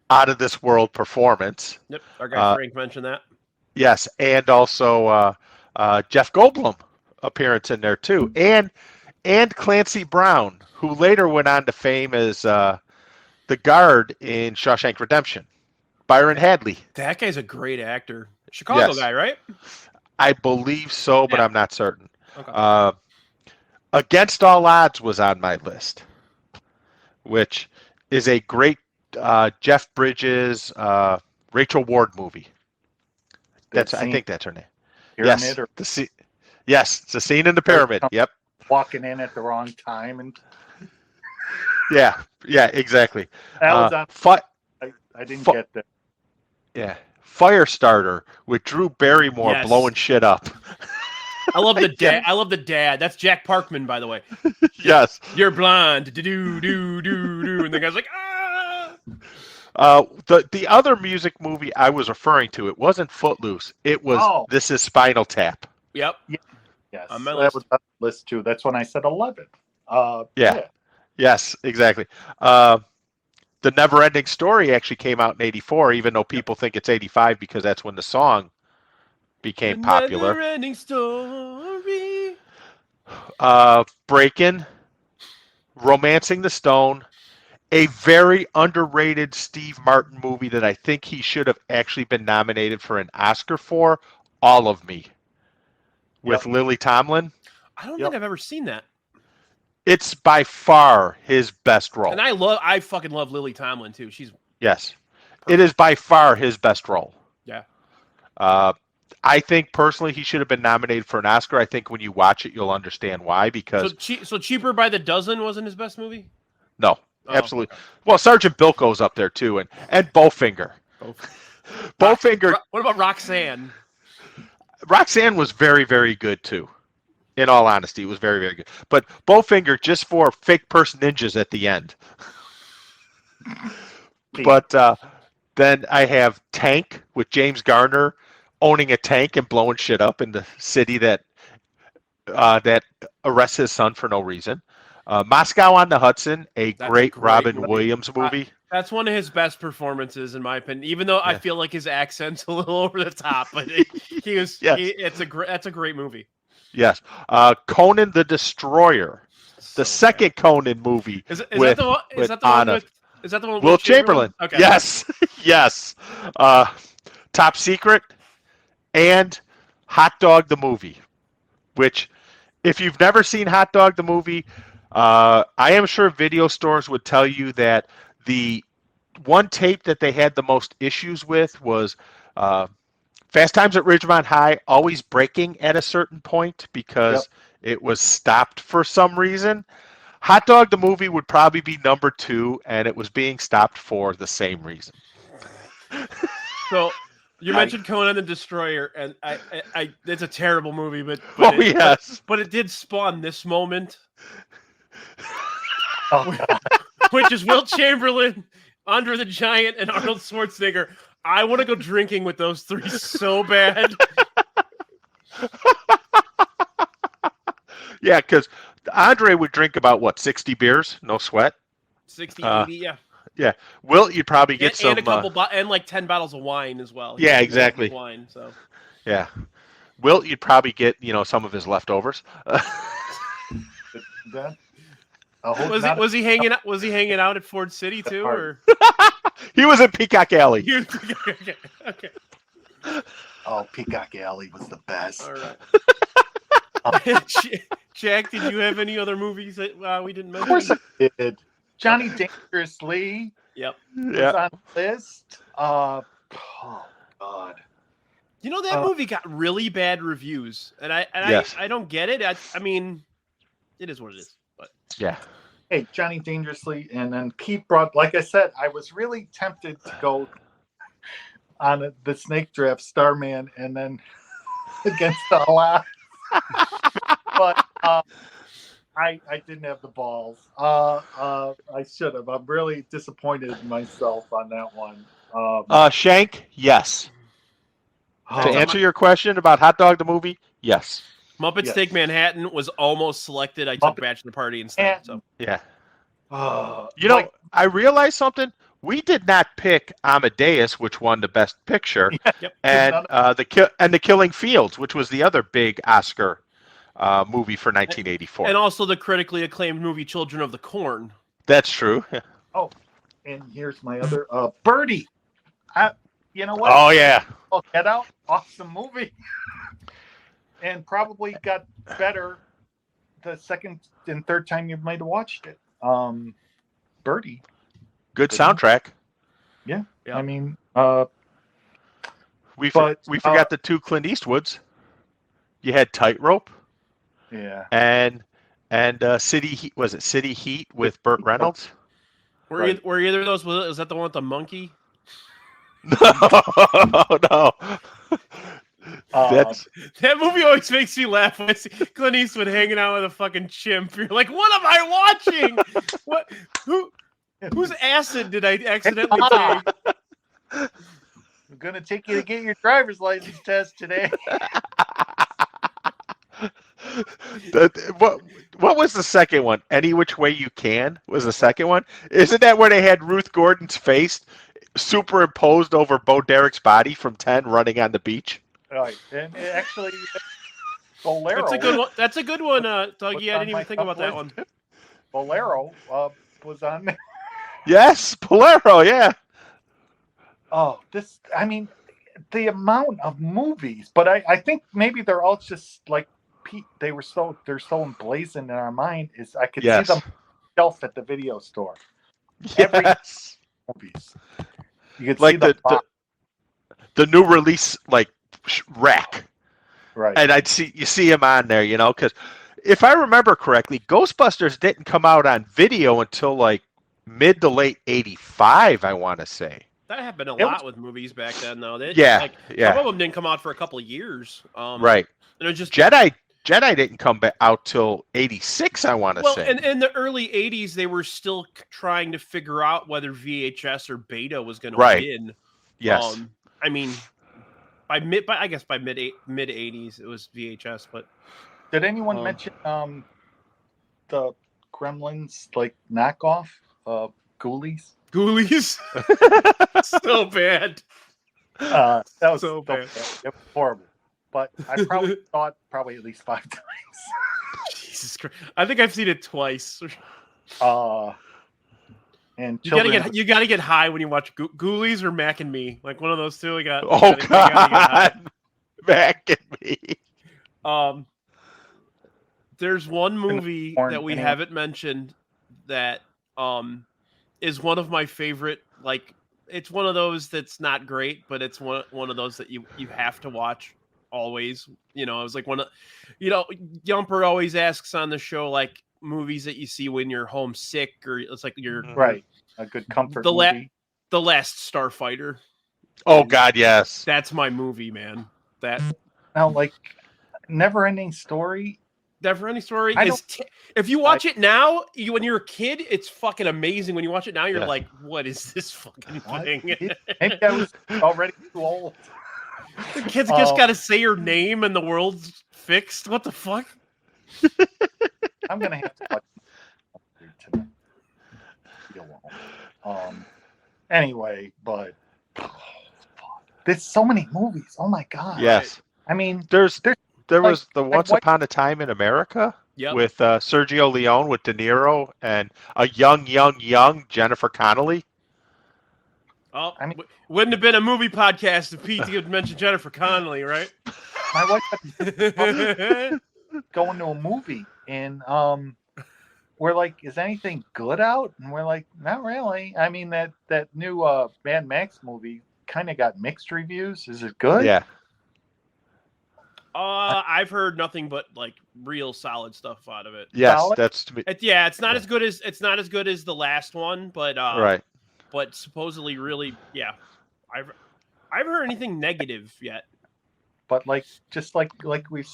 out of this world performance. Yep, our guy Frank mentioned that. Yes, and also Jeff Goldblum appearance in there too, and Clancy Brown, who later went on to fame as the guard in Shawshank Redemption. Byron Hadley. That guy's a great actor. Chicago guy, right? I believe so, but I'm not certain. Okay. Against All Odds was on my list, which is a great Jeff Bridges, Rachel Ward movie. I think that's her name. Pyramid yes, it's a scene in the pyramid. Yep. Walking in at the wrong time and Yeah, exactly. that was on. I didn't get that. Yeah, Firestarter with Drew Barrymore blowing shit up. I love the dad. I love the dad. That's Jack Parkman, by the way. Yes. You're blind. Do. And the guy's like, ah. The other music movie I was referring to, it wasn't Footloose. It was This Is Spinal Tap. Yep. Yes. On my that list. was on the list too. That's when I said 11. Yeah. Yes, exactly. The Never-Ending Story actually came out in 84, even though people think it's 85 because that's when the song became popular. Never-Ending Story. Breakin', Romancing the Stone, a very underrated Steve Martin movie that I think he should have actually been nominated for an Oscar for, All of Me, with Lily Tomlin. I don't think I've ever seen that. It's by far his best role. And I fucking love Lily Tomlin too. She's Yes. It is by far his best role. Yeah. I think personally he should have been nominated for an Oscar. I think when you watch it, you'll understand why. Because so Cheaper by the Dozen wasn't his best movie? No, absolutely. Okay. Well, Sergeant Bilko's up there too, and Bowfinger. Bowfinger. What about Roxanne? Roxanne was very, very good too. In all honesty, it was very, very good. But Bowfinger just for fake person ninjas at the end. But then I have Tank with James Garner owning a tank and blowing shit up in the city that arrests his son for no reason. Moscow on the Hudson, a That's a great great Robin movie. Williams movie. That's one of his best performances, in my opinion. Even though I Yeah. feel like his accent's a little over the top, but Yes. that's a great movie. Yes. Conan the Destroyer, the second Conan movie. Is that the one? Is that the one with? Is that the one with Will Chamberlain? Okay. Yes. Yes. Top Secret and Hot Dog the movie, which, if you've never seen Hot Dog the movie, I am sure video stores would tell you that the one tape that they had the most issues with was Fast Times at Ridgemont High always breaking at a certain point because it was stopped for some reason. Hot Dog the movie would probably be number 2, and it was being stopped for the same reason. So you mentioned Conan the Destroyer, and I it's a terrible movie, but it did spawn this moment, which is Will Chamberlain, Andre the Giant, and Arnold Schwarzenegger. I want to go drinking with those three so bad. Yeah, because Andre would drink about 60 beers, no sweat. 60, 80, yeah. Yeah, Will, you'd probably get some and a couple and like 10 bottles of wine as well. Yeah, exactly. Wine, so yeah, Will, you'd probably get some of his leftovers. Was he hanging out? Was he hanging out at Ford City too, or he was at Peacock Alley? Okay. Oh, Peacock Alley was the best. All right. Jack, did you have any other movies that we didn't mention? Of course I did. Johnny Dangerously. Yep. Was on the list. Oh God. You know that movie got really bad reviews, and I don't get it. I mean, it is what it is. But yeah. Hey, Johnny Dangerously, and then Keith brought. Like I said, I was really tempted to go on the Snake Draft Starman, and then against the lot. But I didn't have the balls. I should have. I'm really disappointed in myself on that one. Shank, yes. To answer your question about Hot Dog the movie, yes. Muppets Take Manhattan was almost selected. I took Bachelor Party instead. So yeah. I realized something. We did not pick Amadeus, which won the Best Picture, and the Killing Fields, which was the other big Oscar movie for 1984, and also the critically acclaimed movie Children of the Corn. That's true. Oh, and here's my other Birdie. You know what? Oh yeah. Oh, Get Out, awesome movie, and probably got better the second and third time you might have watched it. Birdie. Good soundtrack. Yeah. I mean, we forgot the two Clint Eastwoods. You had Tightrope. Yeah. And City Heat, was it City Heat with Burt Reynolds? Were either of those? Was that the one with the monkey? No. That movie always makes me laugh when I see Clint Eastwood hanging out with a fucking chimp. You're like, what am I watching? What? Whose acid did I accidentally take? I'm gonna take you to get your driver's license test today. What was the second one? Any Which Way You Can was the second one. Isn't that where they had Ruth Gordon's face superimposed over Bo Derek's body from 10 running on the beach? Right, and actually, Bolero. That's a good one, Dougie. I didn't even think about that one. Bolero was on there. Yes, Bolero. Yeah. Oh, the amount of movies, but I think maybe they're all just like they're so emblazoned in our mind. Is I could see them shelf at the video store. Every movies. You could like see the new release rack, right? And you see him on there, because if I remember correctly, Ghostbusters didn't come out on video until like mid to late '85. I want to say that happened a lot with movies back then, though. Some of them didn't come out for a couple of years. Right. And it was just Jedi didn't come out till '86. I want to say. Well, in the early '80s, they were still trying to figure out whether VHS or Beta was going to win. Yes. I mean, by mid '80s, it was VHS. But did anyone mention the Gremlins like knockoff, Ghoulies. Ghoulies. So bad. That was So bad. It was horrible. But I probably saw it at least 5 times. Jesus Christ! I think I've seen it twice. And You gotta get high when you watch Ghoulies or Mac and Me, like one of those two. God, Mac and Me. There's one movie that we haven't mentioned that is one of my favorite. Like, it's one of those that's not great, but it's one of those that you have to watch always. You know, it was like Yumper always asks on the show, like, movies that you see when you're homesick, or it's like you're right. A good comfort movie. The Last Starfighter. Oh God, yes. That's my movie, man. That now, like, Never-Ending Story. Never-Ending Story is. If you watch it now, when you're a kid, it's fucking amazing. When you watch it now, you're like, "What is this fucking thing?" Maybe I was already too old. The kids just got to say her name, and the world's fixed. What the fuck? I'm gonna have to watch it tonight. Anyway, but there's so many movies. Oh my God. Yes. I mean, there was the Once Upon a Time in America with Sergio Leone with De Niro and a young Jennifer Connelly. Oh, I mean, wouldn't have been a movie podcast if Pete had mentioned Jennifer Connelly, right? My wife going to a movie, and we're like, "Is anything good out?" And we're like, "Not really." I mean, that new Mad Max movie kind of got mixed reviews. Is it good? Yeah. I've heard nothing but like real solid stuff out of it. Yes, solid? that's to me. It's not as good as the last one, but right. But supposedly, really, yeah. I've heard anything negative yet. But like we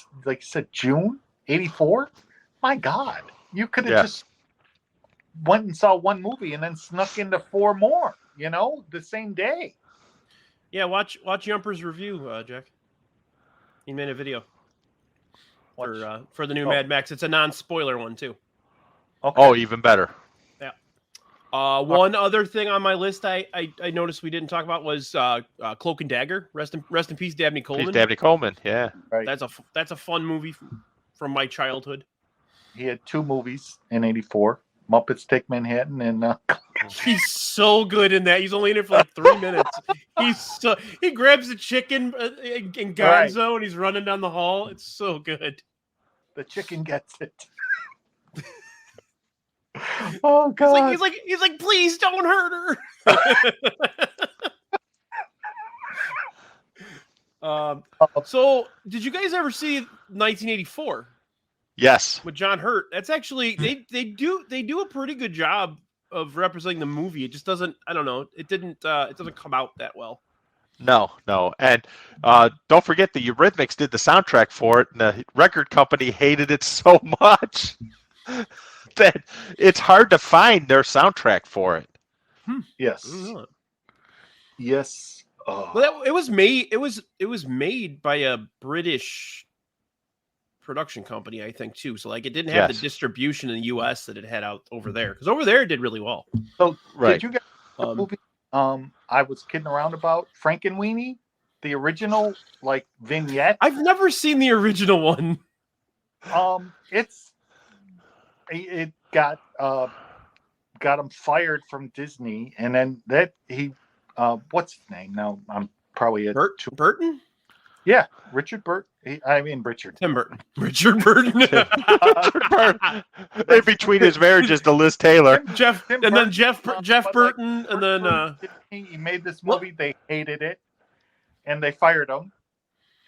said, June '84. My God, you could have just went and saw one movie and then snuck into 4 more. You know, the same day. Yeah, watch Yumper's review, Jack. He made a video for the new Mad Max. It's a non-spoiler one too. Okay. Oh, even better. Yeah. One other thing on my list I noticed we didn't talk about was Cloak and Dagger. Rest in peace, Dabney Coleman. Dabney Coleman. Yeah. Right. That's a fun movie from my childhood. He had 2 movies in '84. Muppets Take Manhattan, and he's so good in that. He's only in it for like 3 minutes. He grabs the chicken in Gonzo and he's running down the hall. It's so good. The chicken gets it. Oh God! He's like, please don't hurt her. So did you guys ever see 1984? Yes. With John Hurt. That's actually they do a pretty good job of representing the movie. It just doesn't, I don't know, it doesn't come out that well. No. And don't forget the Eurythmics did the soundtrack for it, and the record company hated it so much that it's hard to find their soundtrack for it. Yes. Yes. Well, it was made by a British production company, I think, too. So like it didn't have the distribution in the US that it had out over there, because over there it did really well. So did you get the movie I was kidding around about, Frankenweenie, the original like vignette? I've never seen the original one. It got him fired from Disney, and then that he what's his name now? I'm probably Burton. Yeah, Richard Burton. Tim Burton. Richard Burton. In between his marriages to Liz Taylor. Jeff Burton, and then he made this movie. They hated it, and they fired him.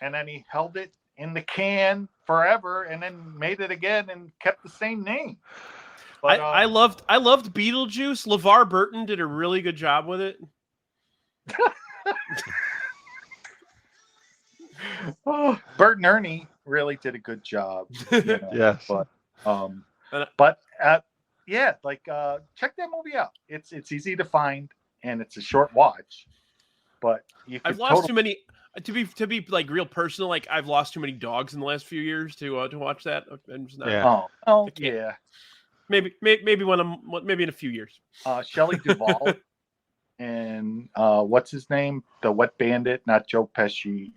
And then he held it in the can forever, and then made it again and kept the same name. But, I loved Beetlejuice. LeVar Burton did a really good job with it. Bert and Ernie really did a good job. Yes. But check that movie out. It's easy to find, and it's a short watch. But I've lost too many. To be like real personal, like I've lost too many dogs in the last few years to watch that. I'm just not, yeah. maybe maybe in a few years. Shelley Duvall and what's his name? The Wet Bandit, not Joe Pesci.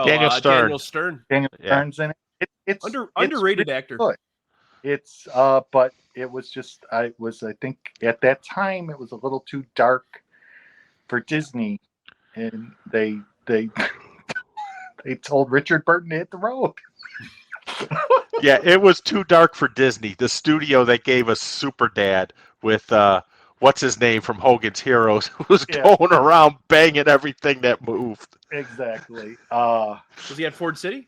Daniel Stern. Daniel Stern. Daniel Stern's in it. It's underrated really actor. good. It's but it was just I think at that time it was a little too dark for Disney, and they they told Richard Burton to hit the road. Yeah, it was too dark for Disney. The studio that gave us Super Dad with what's his name from Hogan's Heroes, who was going around banging everything that moved. Exactly. Was he at Ford City?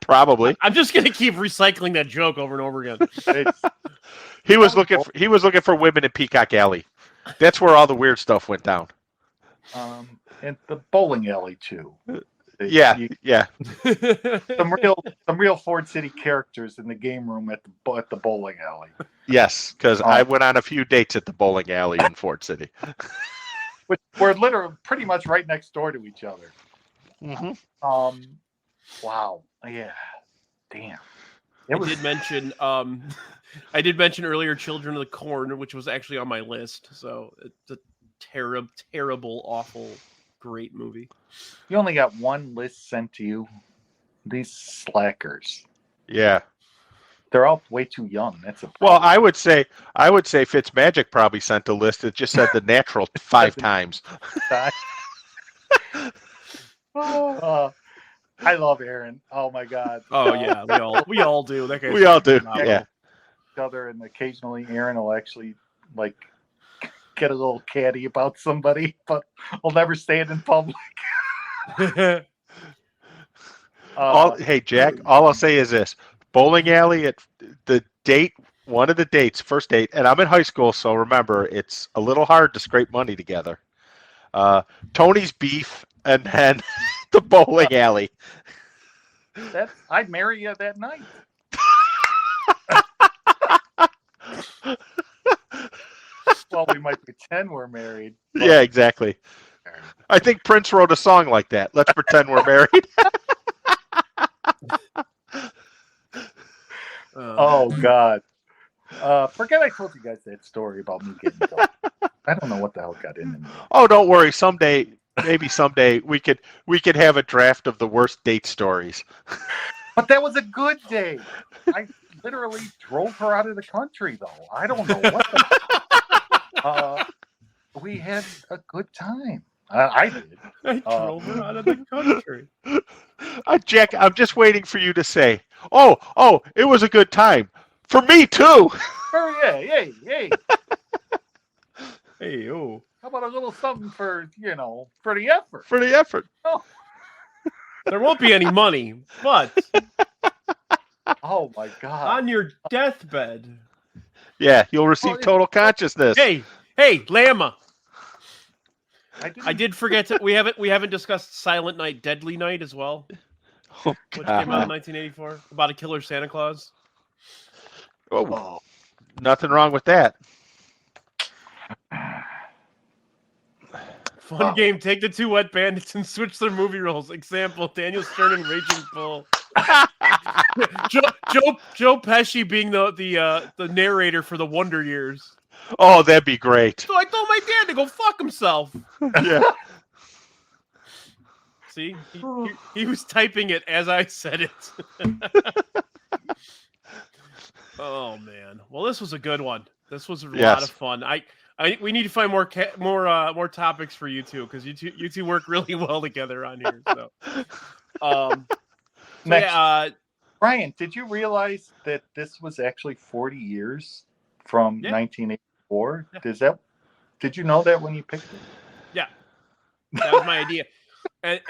Probably. I'm just gonna keep recycling that joke over and over again. He was looking for women in Peacock Alley. That's where all the weird stuff went down. And the bowling alley too. Yeah. Some real Ford City characters in the game room at the bowling alley. Yes, because I went on a few dates at the bowling alley in Ford City. Which we're literally pretty much right next door to each other. Mm-hmm. Wow. Yeah. Damn. I did mention earlier Children of the Corn, which was actually on my list. So it's a terrible, awful, great movie. You only got one list sent to you. These slackers. Yeah. They're all way too young. That's a problem. Well, I would say Fitzmagic probably sent a list that just said The Natural 5 times. I love Aaron. Oh my God. Oh yeah, we all do. That we all do. Yeah. Each other, and occasionally Aaron will actually like get a little catty about somebody, but will never say it in public. Hey Jack, all I'll say is this: bowling alley at the date, one of the dates, first date, and I'm in high school, so remember, it's a little hard to scrape money together. Tony's beef, and then the bowling alley. I'd marry you that night. Well, we might pretend we're married. Yeah, exactly. I think Prince wrote a song like that. Let's pretend we're married. Oh God. Forget I told you guys that story about me getting dumped. I don't know what the hell got into me. Oh, don't worry. Maybe someday we could have a draft of the worst date stories. But that was a good day. I literally drove her out of the country, though. I don't know what the we had a good time. I did. I drove her out of the country. Jack, I'm just waiting for you to say, oh, it was a good time. For me, too. Oh, yeah, hey. Hey, oh. How about a little something for the effort? For the effort. Oh. There won't be any money, but oh my God. on your deathbed. Yeah, you'll receive total consciousness. Hey, Lama. I did forget to. We haven't discussed Silent Night, Deadly Night as well, which came out in 1984 about a killer Santa Claus. Oh, nothing wrong with that. Fun game. Take the two wet bandits and switch their movie roles. Example: Daniel Stern and Raging Bull. Joe Pesci being the narrator for the Wonder Years. Oh, that'd be great. So I told my dad to go fuck himself. Yeah. See, he was typing it as I said it. Oh man. Well, this was a good one. This was a lot of fun. We need to find more topics for you two, because you two work really well together on here. So, Next, Brian, did you realize that this was actually 40 years from 1984? Yeah. Did you know that when you picked it? Yeah, that was my idea. And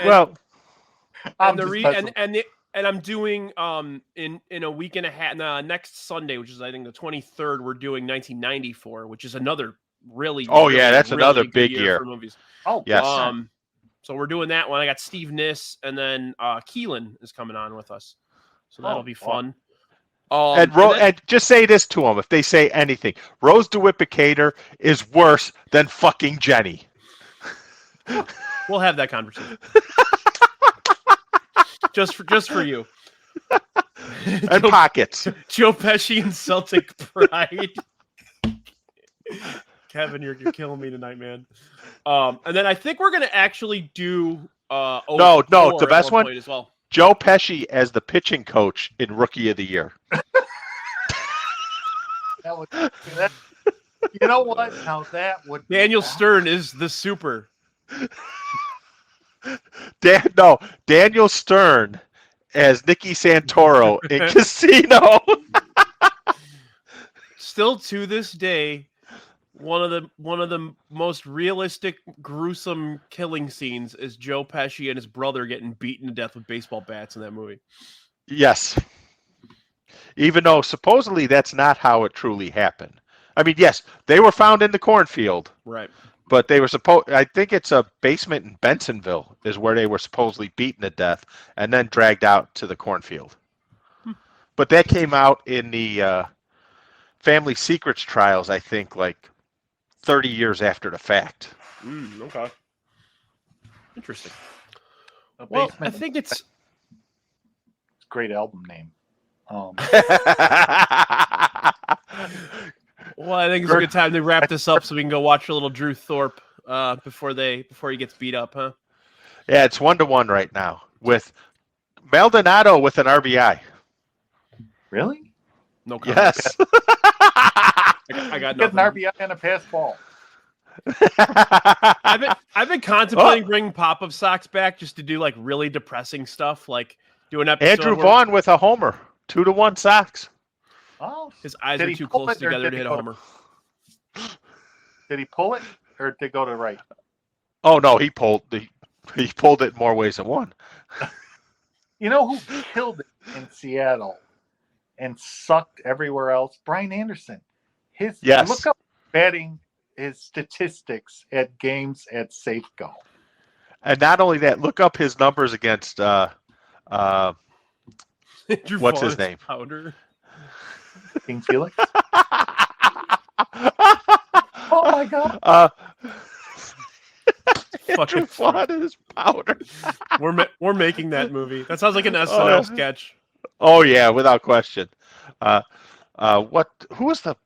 I'm doing in a week and a half next Sunday, which is I think the 23rd. We're doing 1994, which is another really that's really another good big year for movies. Oh yes. So we're doing that one. I got Steve Niss, and then Keelan is coming on with us, so that'll be fun. And just say this to them if they say anything. Rose DeWitt-Picator is worse than fucking Jenny. We'll have that conversation. just for you. and pockets. Joe Pesci and Celtic Pride. Kevin, you're killing me tonight, man. And then I think we're gonna actually do no, the best one as well. Joe Pesci as the pitching coach in Rookie of the Year. You know what? Now that would Daniel Stern is the super. Daniel Stern as Nicky Santoro in Casino. Still to this day, one of the most realistic, gruesome killing scenes is Joe Pesci and his brother getting beaten to death with baseball bats in that movie. Yes. Even though supposedly that's not how it truly happened. I mean, yes, they were found in the cornfield. Right. But they were I think it's a basement in Bensonville is where they were supposedly beaten to death and then dragged out to the cornfield. But that came out in the Family Secrets trials, I think, like 30 years after the fact. Okay. Interesting. Well, I think it's a great album name. Well, I think it's a good time to wrap this up so we can go watch a little Drew Thorpe before he gets beat up, huh? Yeah, it's 1-1 right now with Maldonado with an RBI. Really? No comment. Yes. I got Get nothing. an RBI and a pass ball. I've been contemplating bringing pop-up socks back just to do like really depressing stuff, like do an episode. Andrew Vaughn with a homer, 2-1 Sox. Oh, his eyes are too close together to hit a homer. Did he pull it, or did it go to right? Oh no, he pulled it in more ways than one. You know who killed it in Seattle and sucked everywhere else? Brian Anderson. Yes. Look up batting his statistics at games at Safeco. And not only that, look up his numbers against what's his name? Powder. King Felix. Oh my God. Andrew Vaughn is powder. We're making that movie. That sounds like an SNL sketch. Oh yeah, without question. Who was the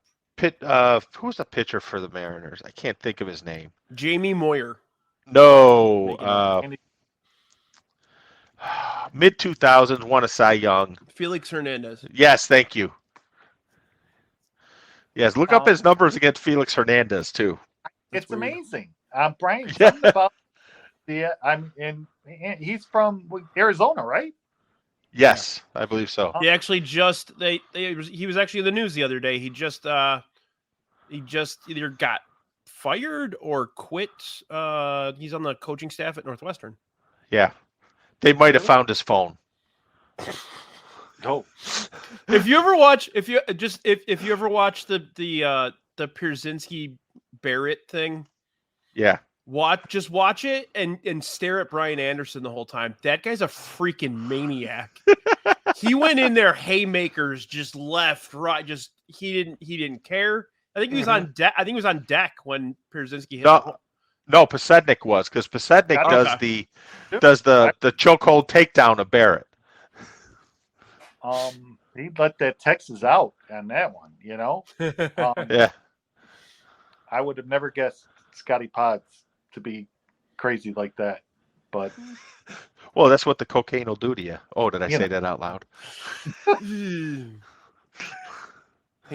pitcher for the Mariners? I can't think of his name. Jamie Moyer. No. Mid 2000s, won a Cy Young. Felix Hernandez. Yes, thank you. Yes, look up his numbers against Felix Hernandez too. It's amazing. Brian, something about he's from Arizona, right? Yes, I believe so. He actually just he was actually in the news the other day. He just either got fired or quit. He's on the coaching staff at Northwestern. Yeah. They might have found his phone. Oh. If you ever watch the Pierzynski Barrett thing, yeah. Watch it and stare at Brian Anderson the whole time. That guy's a freaking maniac. He went in there haymakers, just left, right, just he didn't care. I think he was on deck. I think he was on deck when Pierzynski hit. No, Pasednik was, because Pasednik does the chokehold takedown of Barrett. He let that Texas out on that one, you know. Yeah. I would have never guessed Scotty Potts to be crazy like that, but well, that's what the cocaine will do to you. Oh, did I say that out loud? Hanging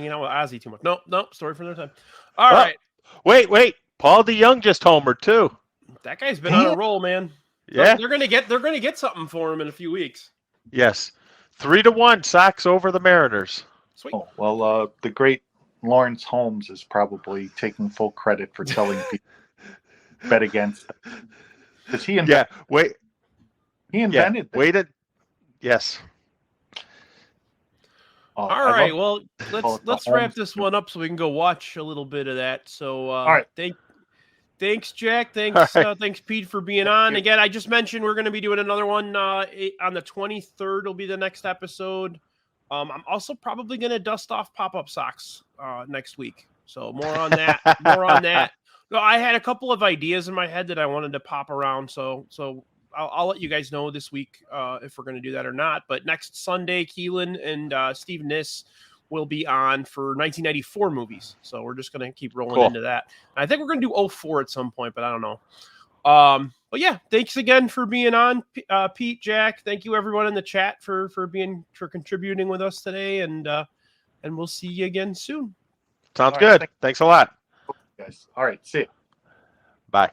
out with Ozzy too much. No, story for another time. All right. Wait. Paul DeYoung just homered too. That guy's been on a roll, man. Yeah. They're gonna get something for him in a few weeks. Yes. 3-1 Sox over the Mariners. Sweet. Oh, well, the great Lawrence Holmes is probably taking full credit for telling people bet against them. Because he invented this. Yes. All right. Well, let's wrap this one up so we can go watch a little bit of that. So, all right. Thanks, Jack. Thanks, Pete, for being on. Again, I just mentioned we're going to be doing another one on the 23rd. Will be the next episode. I'm also probably going to dust off pop-up socks next week. So more on that. No, I had a couple of ideas in my head that I wanted to pop around. So I'll let you guys know this week if we're going to do that or not. But next Sunday, Keelan and Steve Niss will be on for 1994 movies. So we're just going to keep rolling into that. And I think we're going to do 04 at some point, but I don't know. But yeah, thanks again for being on, Pete, Jack. Thank you everyone in the chat for contributing with us today, and we'll see you again soon. Sounds good. Thanks a lot, guys. All right, see you. Bye.